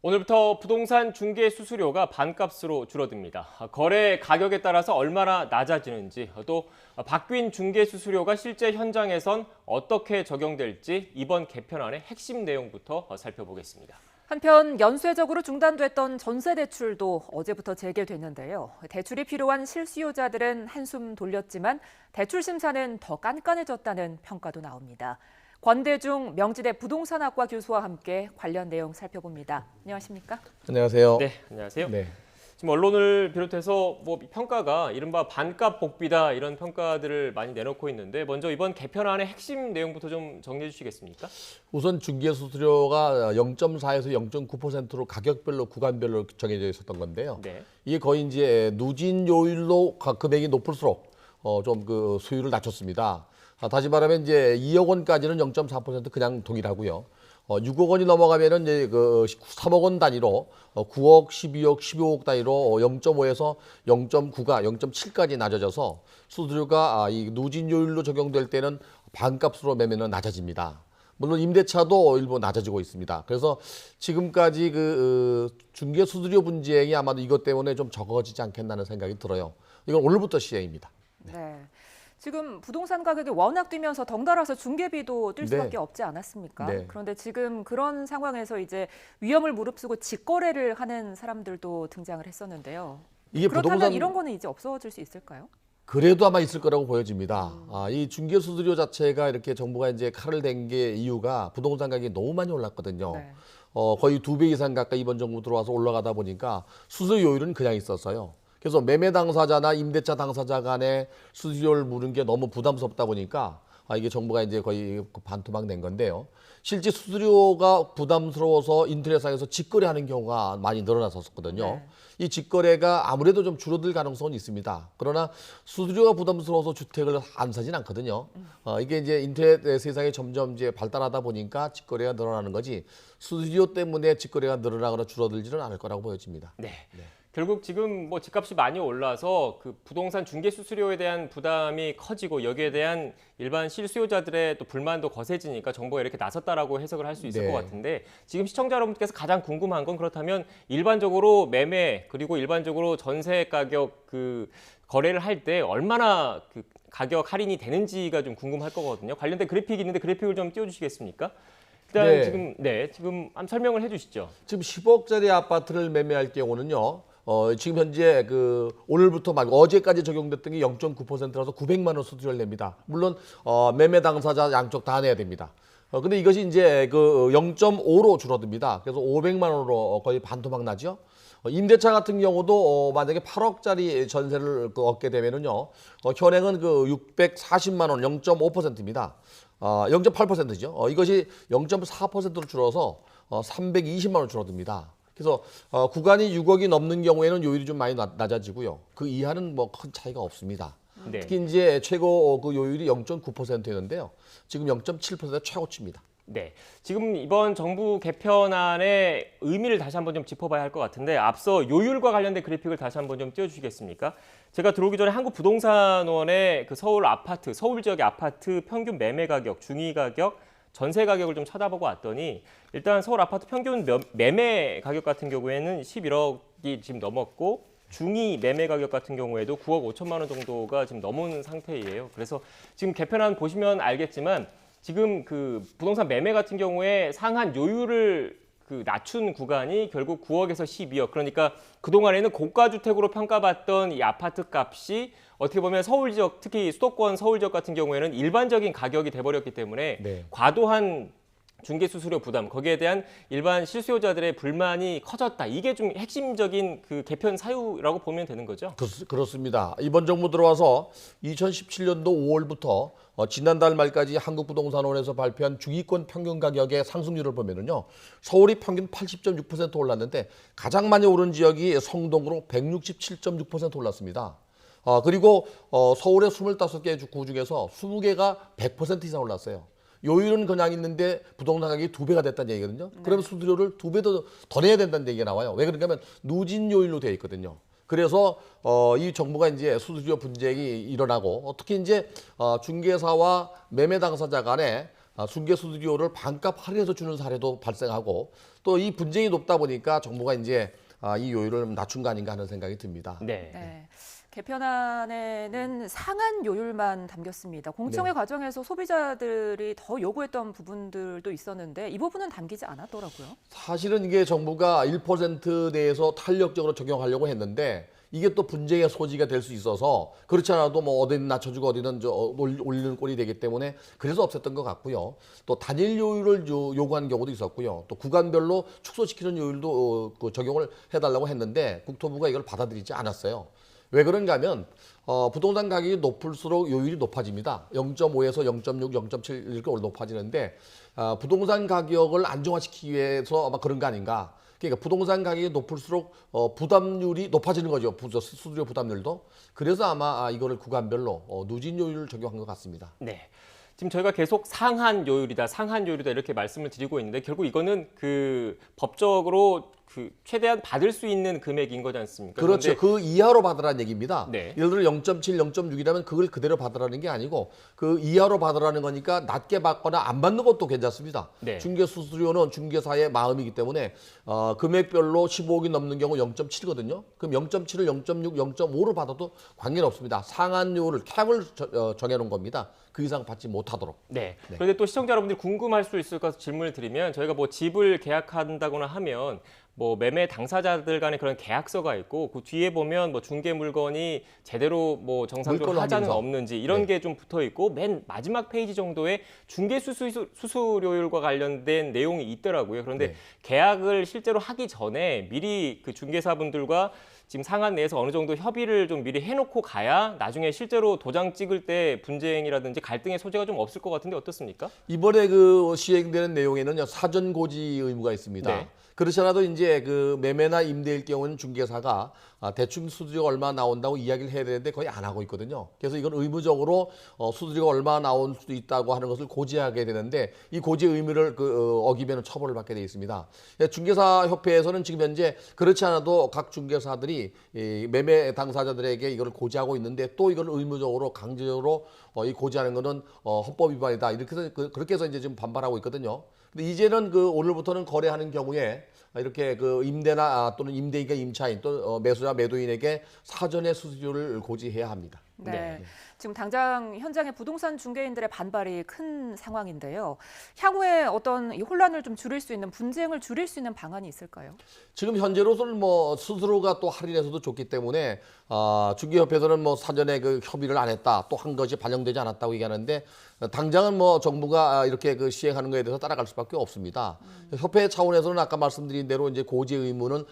오늘부터 부동산 중개 수수료가 반값으로 줄어듭니다. 거래 가격에 따라서 얼마나 낮아지는지, 또 바뀐 중개 수수료가 실제 현장에선 어떻게 적용될지 이번 개편안의 핵심 내용부터 살펴보겠습니다. 한편 연쇄적으로 중단됐던 전세 대출도 어제부터 재개됐는데요. 대출이 필요한 실수요자들은 한숨 돌렸지만 대출 심사는 더 깐깐해졌다는 평가도 나옵니다. 권대중 명지대 부동산학과 교수와 함께 관련 내용 살펴봅니다. 안녕하십니까? 안녕하세요. 네, 안녕하세요. 네. 지금 언론을 비롯해서 평가가 이른바 반값 복비다 이런 평가들을 많이 내놓고 있는데 먼저 이번 개편안의 핵심 내용부터 좀 정리해 주시겠습니까? 우선 중개 수수료가 0.4에서 0.9%로 가격별로 구간별로 정해져 있었던 건데요. 네. 이게 거의 이제 누진 요율로 금액이 높을수록 좀 그 수율을 낮췄습니다. 다시 말하면 이제 2억 원까지는 0.4% 그냥 동일하고요. 6억 원이 넘어가면은 이제 그 3억 원 단위로 9억, 12억, 15억 단위로 0.5에서 0.9가 0.7까지 낮아져서 수수료가 이 누진요율로 적용될 때는 반값으로 매매는 낮아집니다. 물론 임대차도 일부 낮아지고 있습니다. 그래서 지금까지 그 중개 수수료 분쟁이 아마도 이것 때문에 좀 적어지지 않겠나는 생각이 들어요. 이건 오늘부터 시행입니다. 네. 지금 부동산 가격이 워낙 뛰면서 덩달아서 중개비도 뛸 수밖에 없지 않았습니까? 네. 그런데 지금 그런 상황에서 이제 위험을 무릅쓰고 직거래를 하는 사람들도 등장을 했었는데요. 이게 그렇다면 이런 거는 이제 없어질 수 있을까요? 그래도 아마 있을 거라고 보여집니다. 이 중개 수수료 자체가 이렇게 정부가 이제 칼을 댄 게 이유가 부동산 가격이 너무 많이 올랐거든요. 네. 거의 2배 이상 가까이 이번 정부 들어와서 올라가다 보니까 수수료율은 그냥 있었어요. 그래서 매매 당사자나 임대차 당사자 간에 수수료를 물은 게 너무 부담스럽다 보니까 이게 정부가 이제 거의 반토막 낸 건데요. 실제 수수료가 부담스러워서 인터넷상에서 직거래하는 경우가 많이 늘어났었거든요. 네. 이 직거래가 아무래도 좀 줄어들 가능성은 있습니다. 그러나 수수료가 부담스러워서 주택을 안 사진 않거든요. 이게 이제 인터넷 세상이 점점 이제 발달하다 보니까 직거래가 늘어나는 거지 수수료 때문에 직거래가 늘어나거나 줄어들지는 않을 거라고 보여집니다. 네. 결국 지금 집값이 많이 올라서 그 부동산 중개 수수료에 대한 부담이 커지고 여기에 대한 일반 실수요자들의 또 불만도 거세지니까 정부가 이렇게 나섰다라고 해석을 할 수 있을 네. 것 같은데 지금 시청자 여러분께서 가장 궁금한 건 그렇다면 일반적으로 매매 그리고 일반적으로 전세 가격 그 거래를 할 때 얼마나 그 가격 할인이 되는지가 좀 궁금할 거거든요. 관련된 그래픽이 있는데 그래픽을 좀 띄워주시겠습니까? 일단 지금 한번 설명을 해주시죠. 지금 10억짜리 아파트를 매매할 경우는요. 지금 현재 오늘부터 말고 어제까지 적용됐던 게 0.9%라서 900만 원 수수료를 냅니다. 물론 매매 당사자 양쪽 다 내야 됩니다. 근데 이것이 이제 그 0.5로 줄어듭니다. 그래서 500만 원으로 거의 반토막 나죠. 임대차 같은 경우도 만약에 8억짜리 전세를 얻게 되면은요, 현행은 그 640만 원, 0.5%입니다. 0.8%죠. 이것이 0.4%로 줄어서 320만 원 줄어듭니다. 그래서 구간이 6억이 넘는 경우에는 요율이 좀 많이 낮아지고요. 그 이하는 뭐 큰 차이가 없습니다. 네. 특히 이제 최고 그 요율이 0.9%였는데요. 지금 0.7%가 최고치입니다. 네, 지금 이번 정부 개편안의 의미를 다시 한번 좀 짚어봐야 할 것 같은데 앞서 요율과 관련된 그래픽을 다시 한번 좀 띄워주시겠습니까? 제가 들어오기 전에 한국부동산원의 그 서울 아파트, 서울 지역의 아파트 평균 매매 가격, 중위 가격, 전세 가격을 좀 찾아보고 왔더니 일단 서울 아파트 평균 매매 가격 같은 경우에는 11억이 지금 넘었고 중위 매매 가격 같은 경우에도 9억 5천만 원 정도가 지금 넘은 상태예요. 그래서 지금 개편안 보시면 알겠지만 지금 그 부동산 매매 같은 경우에 상한 요율을 그 낮춘 구간이 결국 9억에서 12억. 그러니까 그동안에는 고가 주택으로 평가받던 이 아파트 값이 어떻게 보면 서울 지역, 특히 수도권 서울 지역 같은 경우에는 일반적인 가격이 돼버렸기 때문에 네. 과도한 중개 수수료 부담, 거기에 대한 일반 실수요자들의 불만이 커졌다. 이게 좀 핵심적인 그 개편 사유라고 보면 되는 거죠? 그렇습니다. 이번 정부 들어와서 2017년도 5월부터 지난달 말까지 한국부동산원에서 발표한 중위권 평균 가격의 상승률을 보면은요, 서울이 평균 80.6% 올랐는데 가장 많이 오른 지역이 성동구로 167.6% 올랐습니다. 그리고 서울의 25개 구 중에서 20개가 100% 이상 올랐어요. 요율은 그냥 있는데 부동산 가격이 2배가 됐다는 얘기거든요. 그러면 수수료를 2배 더 내야 된다는 얘기가 나와요. 왜 그런가 하면 누진 요율로 되어 있거든요. 그래서 이 정부가 이제 수수료 분쟁이 일어나고 특히 이제 중개사와 매매 당사자 간에 중개 수수료를 반값 할인해서 주는 사례도 발생하고 또 이 분쟁이 높다 보니까 정부가 이제 이 요율을 낮춘 거 아닌가 하는 생각이 듭니다. 네. 네. 개편안에는 상한 요율만 담겼습니다. 공청회 과정에서 소비자들이 더 요구했던 부분들도 있었는데 이 부분은 담기지 않았더라고요. 사실은 이게 정부가 1% 내에서 탄력적으로 적용하려고 했는데 이게 또 분쟁의 소지가 될 수 있어서 그렇지 않아도 뭐 어디는 낮춰주고 어디는 올리는 꼴이 되기 때문에 그래서 없앴던 것 같고요. 또 단일 요율을 요구하는 경우도 있었고요. 또 구간별로 축소시키는 요율도 적용을 해달라고 했는데 국토부가 이걸 받아들이지 않았어요. 왜 그런가 하면 부동산 가격이 높을수록 요율이 높아집니다. 0.5에서 0.6, 0.7 이렇게 높아지는데 부동산 가격을 안정화시키기 위해서 아마 그런 거 아닌가. 그러니까 부동산 가격이 높을수록 부담률이 높아지는 거죠. 수수료 부담률도. 그래서 아마 이거를 구간별로 누진 요율을 적용한 것 같습니다. 네. 지금 저희가 계속 상한 요율이다, 상한 요율이다 이렇게 말씀을 드리고 있는데 결국 이거는 그 법적으로 그 최대한 받을 수 있는 금액인 거지 않습니까? 그렇죠. 그 이하로 받으라는 얘기입니다. 네. 예를 들어 0.7, 0.6이라면 그걸 그대로 받으라는 게 아니고 그 이하로 받으라는 거니까 낮게 받거나 안 받는 것도 괜찮습니다. 네. 중개 수수료는 중개사의 마음이기 때문에 금액별로 15억이 넘는 경우 0.7이거든요. 그럼 0.7을 0.6, 0.5로 받아도 관계는 없습니다. 상한 요율을 캡을 정해놓은 겁니다. 그 이상 받지 못하도록. 네. 그런데 또 시청자 여러분들이 궁금할 수 있을 것 같아서 질문을 드리면 저희가 뭐 집을 계약한다거나 하면 뭐 매매 당사자들 간에 그런 계약서가 있고 그 뒤에 보면 뭐 중개 물건이 제대로 뭐 정상적으로 하자는 없는지 이런 게 좀 붙어 있고 맨 마지막 페이지 정도에 중개 수수료율과 관련된 내용이 있더라고요. 그런데 계약을 실제로 하기 전에 미리 그 중개사분들과 지금 상한 내에서 어느 정도 협의를 좀 미리 해놓고 가야 나중에 실제로 도장 찍을 때 분쟁이라든지 갈등의 소지가 좀 없을 것 같은데 어떻습니까? 이번에 그 시행되는 내용에는요, 사전 고지 의무가 있습니다. 네. 그렇지 않아도 이제 그 매매나 임대일 경우는 중개사가 대충 수수료가 얼마 나온다고 이야기를 해야 되는데 거의 안 하고 있거든요. 그래서 이건 의무적으로 수수료가 얼마 나올 수도 있다고 하는 것을 고지하게 되는데 이 고지 의무를 어기면 처벌을 받게 돼 있습니다. 중개사 협회에서는 지금 현재 그렇지 않아도 각 중개사들이 이 매매 당사자들에게 이걸 고지하고 있는데 또 이걸 의무적으로 강제로 이 고지하는 것은 헌법 위반이다. 이렇게 해서 그렇게 해서 이제 지금 반발하고 있거든요. 근데 이제는 오늘부터는 거래하는 경우에 이렇게 그 임대나 또는 임대인과 임차인 또 매수자 매도인에게 사전에 수수료를 고지해야 합니다. 네. 지금 당장 현장의 부동산 중개인들의 반발이 큰 상황인데요. 향후에 어떤 이 혼란을 좀 줄일 수 있는, 분쟁을 줄일 수 있는 방안이 있을까요? 지금 현재로서는 뭐 스스로가 또 할인해서도 좋기 때문에 중개협회에서는 뭐 사전에 그 협의를 안 했다, 또 한 것이 반영되지 않았다고 얘기하는데 당장은 뭐 정부가 이렇게 그 시행하는 것에 대해서 따라갈 수밖에 없습니다. 협회 차원에서는 아까 말씀드린 대로 이제 고지 의무는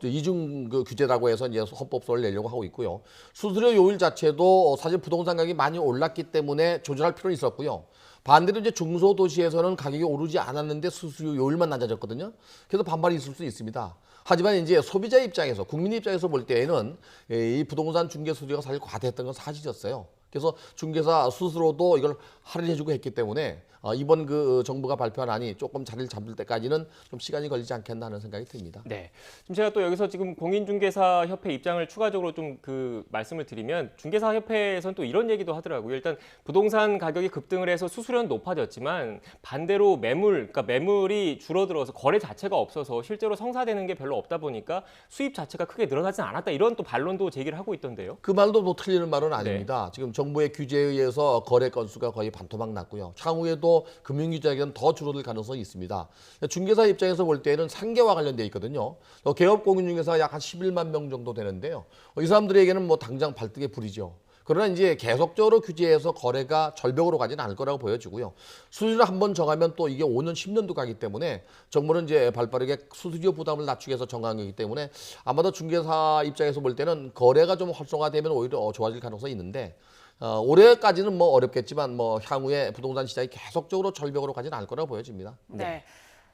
이중 그 규제라고 해서 이제 헌법소를 내려고 하고 있고요. 수수료 요율 자체도 사실 부동산 가격이 많이 올랐기 때문에 조절할 필요는 있었고요. 반대로 이제 중소도시에서는 가격이 오르지 않았는데 수수료 요율만 낮아졌거든요. 그래서 반발이 있을 수 있습니다. 하지만 이제 소비자 입장에서, 국민 입장에서 볼 때에는 이 부동산 중개 수수료가 사실 과대했던 건 사실이었어요. 그래서 중개사 스스로도 이걸 할인해주고 했기 때문에 이번 그 정부가 발표한 안이 조금 자리를 잡을 때까지는 좀 시간이 걸리지 않겠나 하는 생각이 듭니다. 네. 지금 제가 또 여기서 지금 공인중개사 협회 입장을 추가적으로 좀 그 말씀을 드리면 중개사 협회에서는 또 이런 얘기도 하더라고요. 일단 부동산 가격이 급등을 해서 수수료는 높아졌지만 반대로 그러니까 매물이 줄어들어서 거래 자체가 없어서 실제로 성사되는 게 별로 없다 보니까 수입 자체가 크게 늘어나진 않았다. 이런 또 반론도 제기를 하고 있던데요. 그 말도 뭐 틀리는 말은 아닙니다. 네. 지금 정부의 규제에 의해서 거래 건수가 거의 반토막 났고요. 향후에도 금융규제는 더 줄어들 가능성이 있습니다. 중개사 입장에서 볼 때는 상계와 관련돼 있거든요. 개업 공인중개사가 약 한 11만 명 정도 되는데요. 이 사람들에게는 뭐 당장 발등에 불이죠. 그러나 이제 계속적으로 규제해서 거래가 절벽으로 가지는 않을 거라고 보여지고요. 수수료를 한번 정하면 또 이게 5년, 10년도 가기 때문에 정부는 이제 발빠르게 수수료 부담을 낮추기 위해서 정한 거기 때문에 아마도 중개사 입장에서 볼 때는 거래가 좀 활성화되면 오히려 좋아질 가능성이 있는데 올해까지는 뭐 어렵겠지만 뭐 향후에 부동산 시장이 계속적으로 절벽으로 가지는 않을 거라고 보여집니다. 네.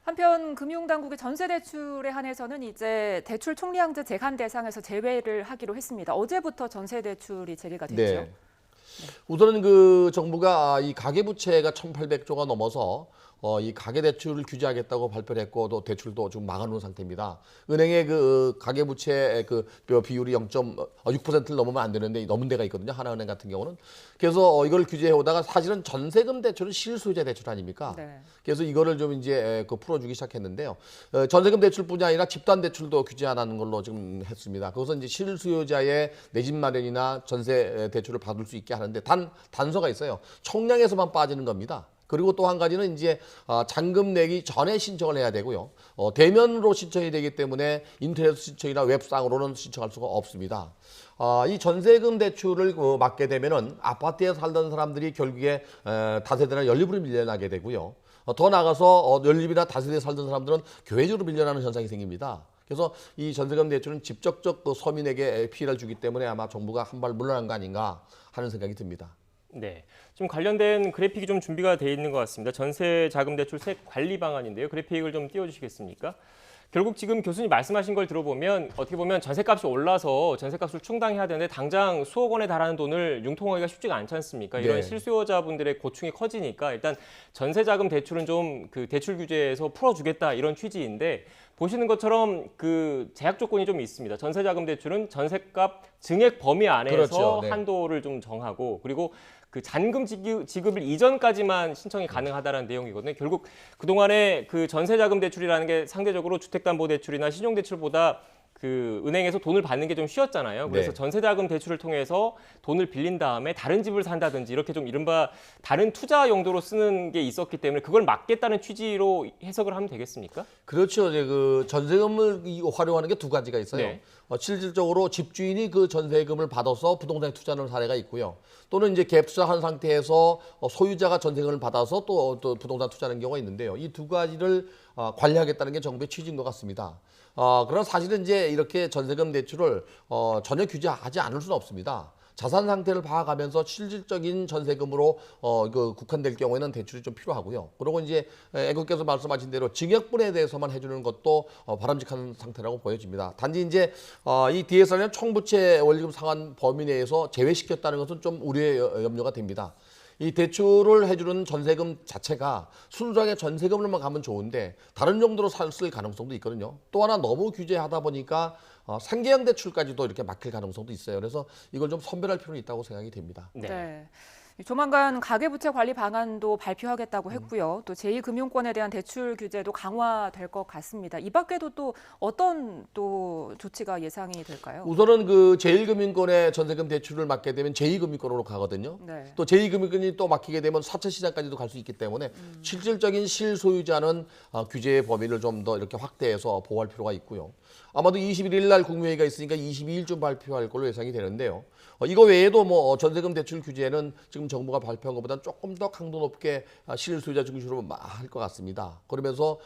한편 금융당국의 전세대출에 한해서는 이제 대출 총량제 제한 대상에서 제외를 하기로 했습니다. 어제부터 전세대출이 재개가 됐죠. 네. 우선은 그 정부가 이 가계부채가 1,800조가 넘어서 이 가계대출을 규제하겠다고 발표를 했고 또 대출도 지금 막아놓은 상태입니다. 은행의 그 가계부채 그 비율이 0.6%를 넘으면 안 되는데 넘은 데가 있거든요. 하나은행 같은 경우는. 그래서 이걸 규제해 오다가 사실은 전세금 대출은 실수요자 대출 아닙니까? 네. 그래서 이거를 좀 이제 그 풀어주기 시작했는데요. 전세금 대출뿐이 아니라 집단 대출도 규제 안 하는 걸로 지금 했습니다. 그것은 이제 실수요자의 내 집 마련이나 전세 대출을 받을 수 있게 하는데 단서가 있어요. 총량에서만 빠지는 겁니다. 그리고 또 한 가지는 이제 잔금 내기 전에 신청을 해야 되고요. 대면으로 신청이 되기 때문에 인터넷 신청이나 웹상으로는 신청할 수가 없습니다. 이 전세금 대출을 막게 되면은 아파트에 살던 사람들이 결국에 다세대나 연립으로 밀려나게 되고요. 더 나가서 연립이나 다세대에 살던 사람들은 교외적으로 밀려나는 현상이 생깁니다. 그래서 이 전세금 대출은 직접적 서민에게 피해를 주기 때문에 아마 정부가 한 발 물러난 거 아닌가 하는 생각이 듭니다. 네, 좀 관련된 그래픽이 좀 준비가 돼 있는 것 같습니다. 전세자금대출 세액 관리 방안인데요. 그래픽을 좀 띄워주시겠습니까? 결국 지금 교수님 말씀하신 걸 들어보면 어떻게 보면 전세값이 올라서 전세값을 충당해야 되는데 당장 수억 원에 달하는 돈을 융통하기가 쉽지가 않지 않습니까? 이런 네. 실수요자분들의 고충이 커지니까 일단 전세자금 대출은 좀 그 대출 규제에서 풀어주겠다 이런 취지인데 보시는 것처럼 그 제약 조건이 좀 있습니다. 전세자금 대출은 전세값 증액 범위 안에서 그렇죠. 네. 한도를 좀 정하고 그리고 그 잔금 지급일 이전까지만 신청이 가능하다는 내용이거든요. 결국 그동안에 그 전세자금 대출이라는 게 상대적으로 주택담보대출이나 신용대출보다 그 은행에서 돈을 받는 게 좀 쉬웠잖아요. 그래서 네. 전세자금 대출을 통해서 돈을 빌린 다음에 다른 집을 산다든지 이렇게 좀 이른바 다른 투자 용도로 쓰는 게 있었기 때문에 그걸 막겠다는 취지로 해석을 하면 되겠습니까? 그렇죠. 이제 그 전세금을 활용하는 게 두 가지가 있어요. 네. 실질적으로 집주인이 그 전세금을 받아서 부동산에 투자하는 사례가 있고요. 또는 이제 갭 투자한 상태에서 소유자가 전세금을 받아서 또 부동산 투자하는 경우가 있는데요. 이 두 가지를 관리하겠다는 게 정부의 취지인 것 같습니다. 그러나 사실은 이제 이렇게 전세금 대출을 전혀 규제하지 않을 수는 없습니다. 자산 상태를 봐가면서 실질적인 전세금으로 그 국한될 경우에는 대출이 좀 필요하고요. 그리고 이제 애국께서 말씀하신 대로 증액분에 대해서만 해주는 것도 바람직한 상태라고 보여집니다. 단지 이제 이 DSR은 총부채 원리금 상환 범위 내에서 제외시켰다는 것은 좀 우려의 염려가 됩니다. 이 대출을 해주는 전세금 자체가 순수하게 전세금으로만 가면 좋은데 다른 정도로 쓸 가능성도 있거든요. 또 하나 너무 규제하다 보니까 상계형 대출까지도 이렇게 막힐 가능성도 있어요. 그래서 이걸 좀 선별할 필요는 있다고 생각이 됩니다. 네. 조만간 가계부채 관리 방안도 발표하겠다고 했고요. 또 제2금융권에 대한 대출 규제도 강화될 것 같습니다. 이 밖에도 또 어떤 또 조치가 예상이 될까요? 우선은 그 제1금융권의 전세금 대출을 맡게 되면 제2금융권으로 가거든요. 네. 또 제2금융권이 또 맡기게 되면 4차 시장까지도 갈 수 있기 때문에 실질적인 실소유자는 규제의 범위를 좀 더 이렇게 확대해서 보호할 필요가 있고요. 아마도 21일 날 국무회의가 있으니까 22일쯤 발표할 걸로 예상이 되는데요. 이거 외에도 뭐 전세금 대출 규제는 지금 정부가 발표한 것보다는 조금 더 강도 높게 실소유자 중심으로 할 것 같습니다. 그러면서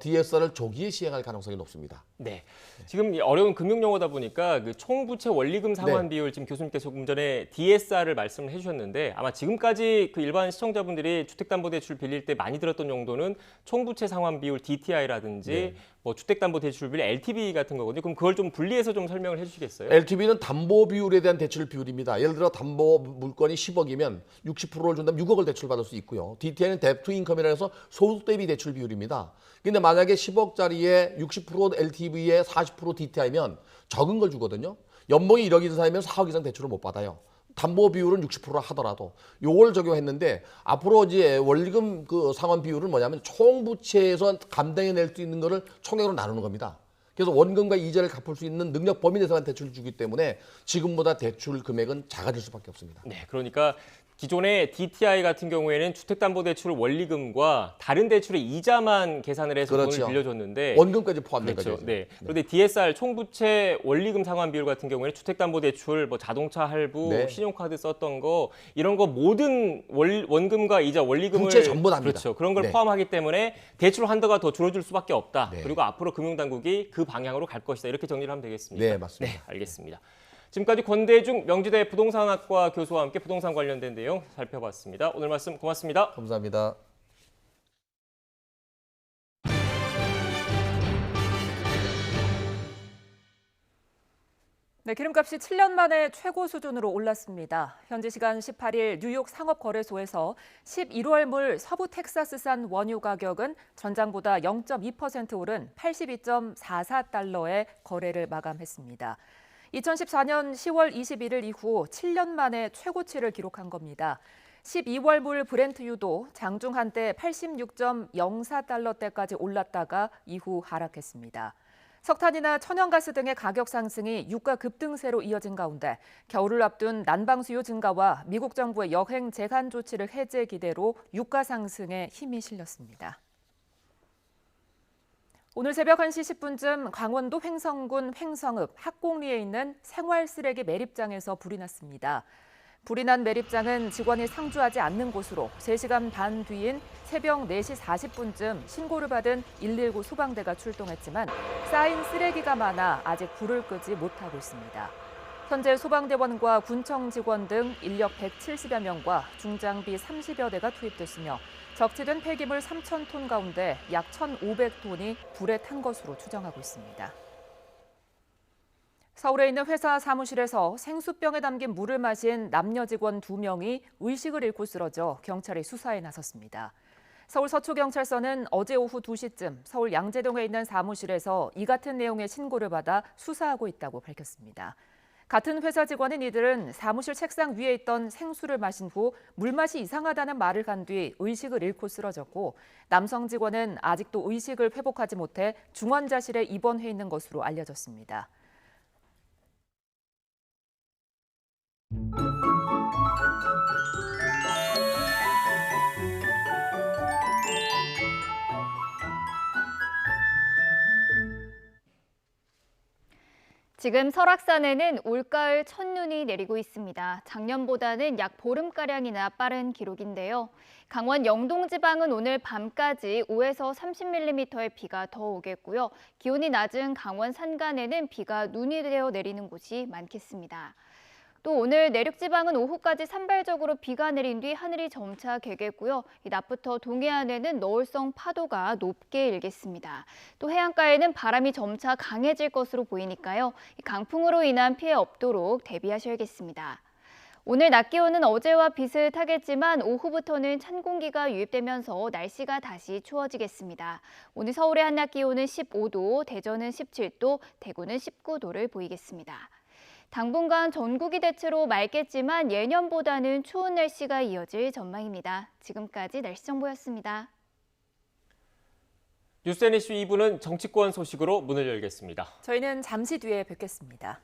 DSR을 조기에 시행할 가능성이 높습니다. 네. 지금 어려운 금융 용어다 보니까 그 총부채 원리금 상환 비율 지금 교수님께서 조금 전에 DSR을 말씀을 해주셨는데 아마 지금까지 그 일반 시청자분들이 주택담보대출 빌릴 때 많이 들었던 용도는 총부채 상환 비율 DTI라든지 뭐 주택담보대출 비율 LTV 같은 거거든요. 그럼 그걸 좀 분리해서 좀 설명을 해주시겠어요? LTV는 담보 비율에 대한 대출 비율입니다. 예를 들어 담보 물건이 10억이면 60%를 준다면 6억을 대출받을 수 있고요. DTI는 뎁 투 인컴이라 해서 소득 대비 대출 비율입니다. 근데 만약에 10억짜리에 60% LTV에 40% DTI면 적은 걸 주거든요. 연봉이 1억 이상이면 4억 이상 대출을 못 받아요. 담보 비율은 60% 하더라도 요걸 적용했는데 앞으로 이제 원리금 그 상환 비율은 뭐냐면 총 부채에서 감당해낼 수 있는 거를 총액으로 나누는 겁니다. 그래서 원금과 이자를 갚을 수 있는 능력 범위 내에서만 대출을 주기 때문에 지금보다 대출 금액은 작아질 수밖에 없습니다. 네, 그러니까 기존의 DTI 같은 경우에는 주택담보대출 원리금과 다른 대출의 이자만 계산을 해서 그렇죠. 돈을 빌려줬는데 원금까지 포함된 그렇죠. 거죠. 네. 그런데 DSR 총부채 원리금 상환 비율 같은 경우에는 주택담보대출, 뭐 자동차 할부, 네. 신용카드 썼던 거 이런 거 모든 원금과 이자 원리금을 부채 전부 납니다. 그렇죠. 그런 걸 네. 포함하기 때문에 대출 한도가 더 줄어들 수밖에 없다. 네. 그리고 앞으로 금융당국이 그 방향으로 갈 것이다. 이렇게 정리를 하면 되겠습니다. 네, 맞습니다. 네, 알겠습니다. 지금까지 권대중 명지대 부동산학과 교수와 함께 부동산 관련된 내용 살펴봤습니다. 오늘 말씀 고맙습니다. 감사합니다. 네, 기름값이 7년 만에 최고 수준으로 올랐습니다. 현지 시간 18일 뉴욕 상업거래소에서 11월물 서부 텍사스산 원유 가격은 전장보다 0.2% 오른 82.44달러에 거래를 마감했습니다. 2014년 10월 21일 이후 7년 만에 최고치를 기록한 겁니다. 12월물 브렌트유도 장중 한때 86.04달러대까지 올랐다가 이후 하락했습니다. 석탄이나 천연가스 등의 가격 상승이 유가 급등세로 이어진 가운데 겨울을 앞둔 난방 수요 증가와 미국 정부의 여행 제한 조치를 해제 기대로 유가 상승에 힘이 실렸습니다. 오늘 새벽 1시 10분쯤 강원도 횡성군 횡성읍 학곡리에 있는 생활쓰레기 매립장에서 불이 났습니다. 불이 난 매립장은 직원이 상주하지 않는 곳으로 3시간 반 뒤인 새벽 4시 40분쯤 신고를 받은 119 소방대가 출동했지만 쌓인 쓰레기가 많아 아직 불을 끄지 못하고 있습니다. 현재 소방대원과 군청 직원 등 인력 170여 명과 중장비 30여 대가 투입됐으며 적재된 폐기물 3,000톤 가운데 약 1,500톤이 불에 탄 것으로 추정하고 있습니다. 서울에 있는 회사 사무실에서 생수병에 담긴 물을 마신 남녀 직원 2명이 의식을 잃고 쓰러져 경찰이 수사에 나섰습니다. 서울 서초경찰서는 어제 오후 2시쯤 서울 양재동에 있는 사무실에서 이 같은 내용의 신고를 받아 수사하고 있다고 밝혔습니다. 같은 회사 직원인 이들은 사무실 책상 위에 있던 생수를 마신 후 물맛이 이상하다는 말을 한 뒤 의식을 잃고 쓰러졌고 남성 직원은 아직도 의식을 회복하지 못해 중환자실에 입원해 있는 것으로 알려졌습니다. 지금 설악산에는 올가을 첫눈이 내리고 있습니다. 작년보다는 약 보름가량이나 빠른 기록인데요. 강원 영동 지방은 오늘 밤까지 5에서 30mm의 비가 더 오겠고요. 기온이 낮은 강원 산간에는 비가 눈이 되어 내리는 곳이 많겠습니다. 또 오늘 내륙지방은 오후까지 산발적으로 비가 내린 뒤 하늘이 점차 개겠고요. 낮부터 동해안에는 너울성 파도가 높게 일겠습니다. 또 해안가에는 바람이 점차 강해질 것으로 보이니까요. 강풍으로 인한 피해 없도록 대비하셔야겠습니다. 오늘 낮 기온은 어제와 비슷하겠지만 오후부터는 찬 공기가 유입되면서 날씨가 다시 추워지겠습니다. 오늘 서울의 한낮 기온은 15도, 대전은 17도, 대구는 19도를 보이겠습니다. 당분간 전국이 대체로 맑겠지만 예년보다는 추운 날씨가 이어질 전망입니다. 지금까지 날씨 정보였습니다. 뉴스 앤 이슈 2부는 정치권 소식으로 문을 열겠습니다. 저희는 잠시 뒤에 뵙겠습니다.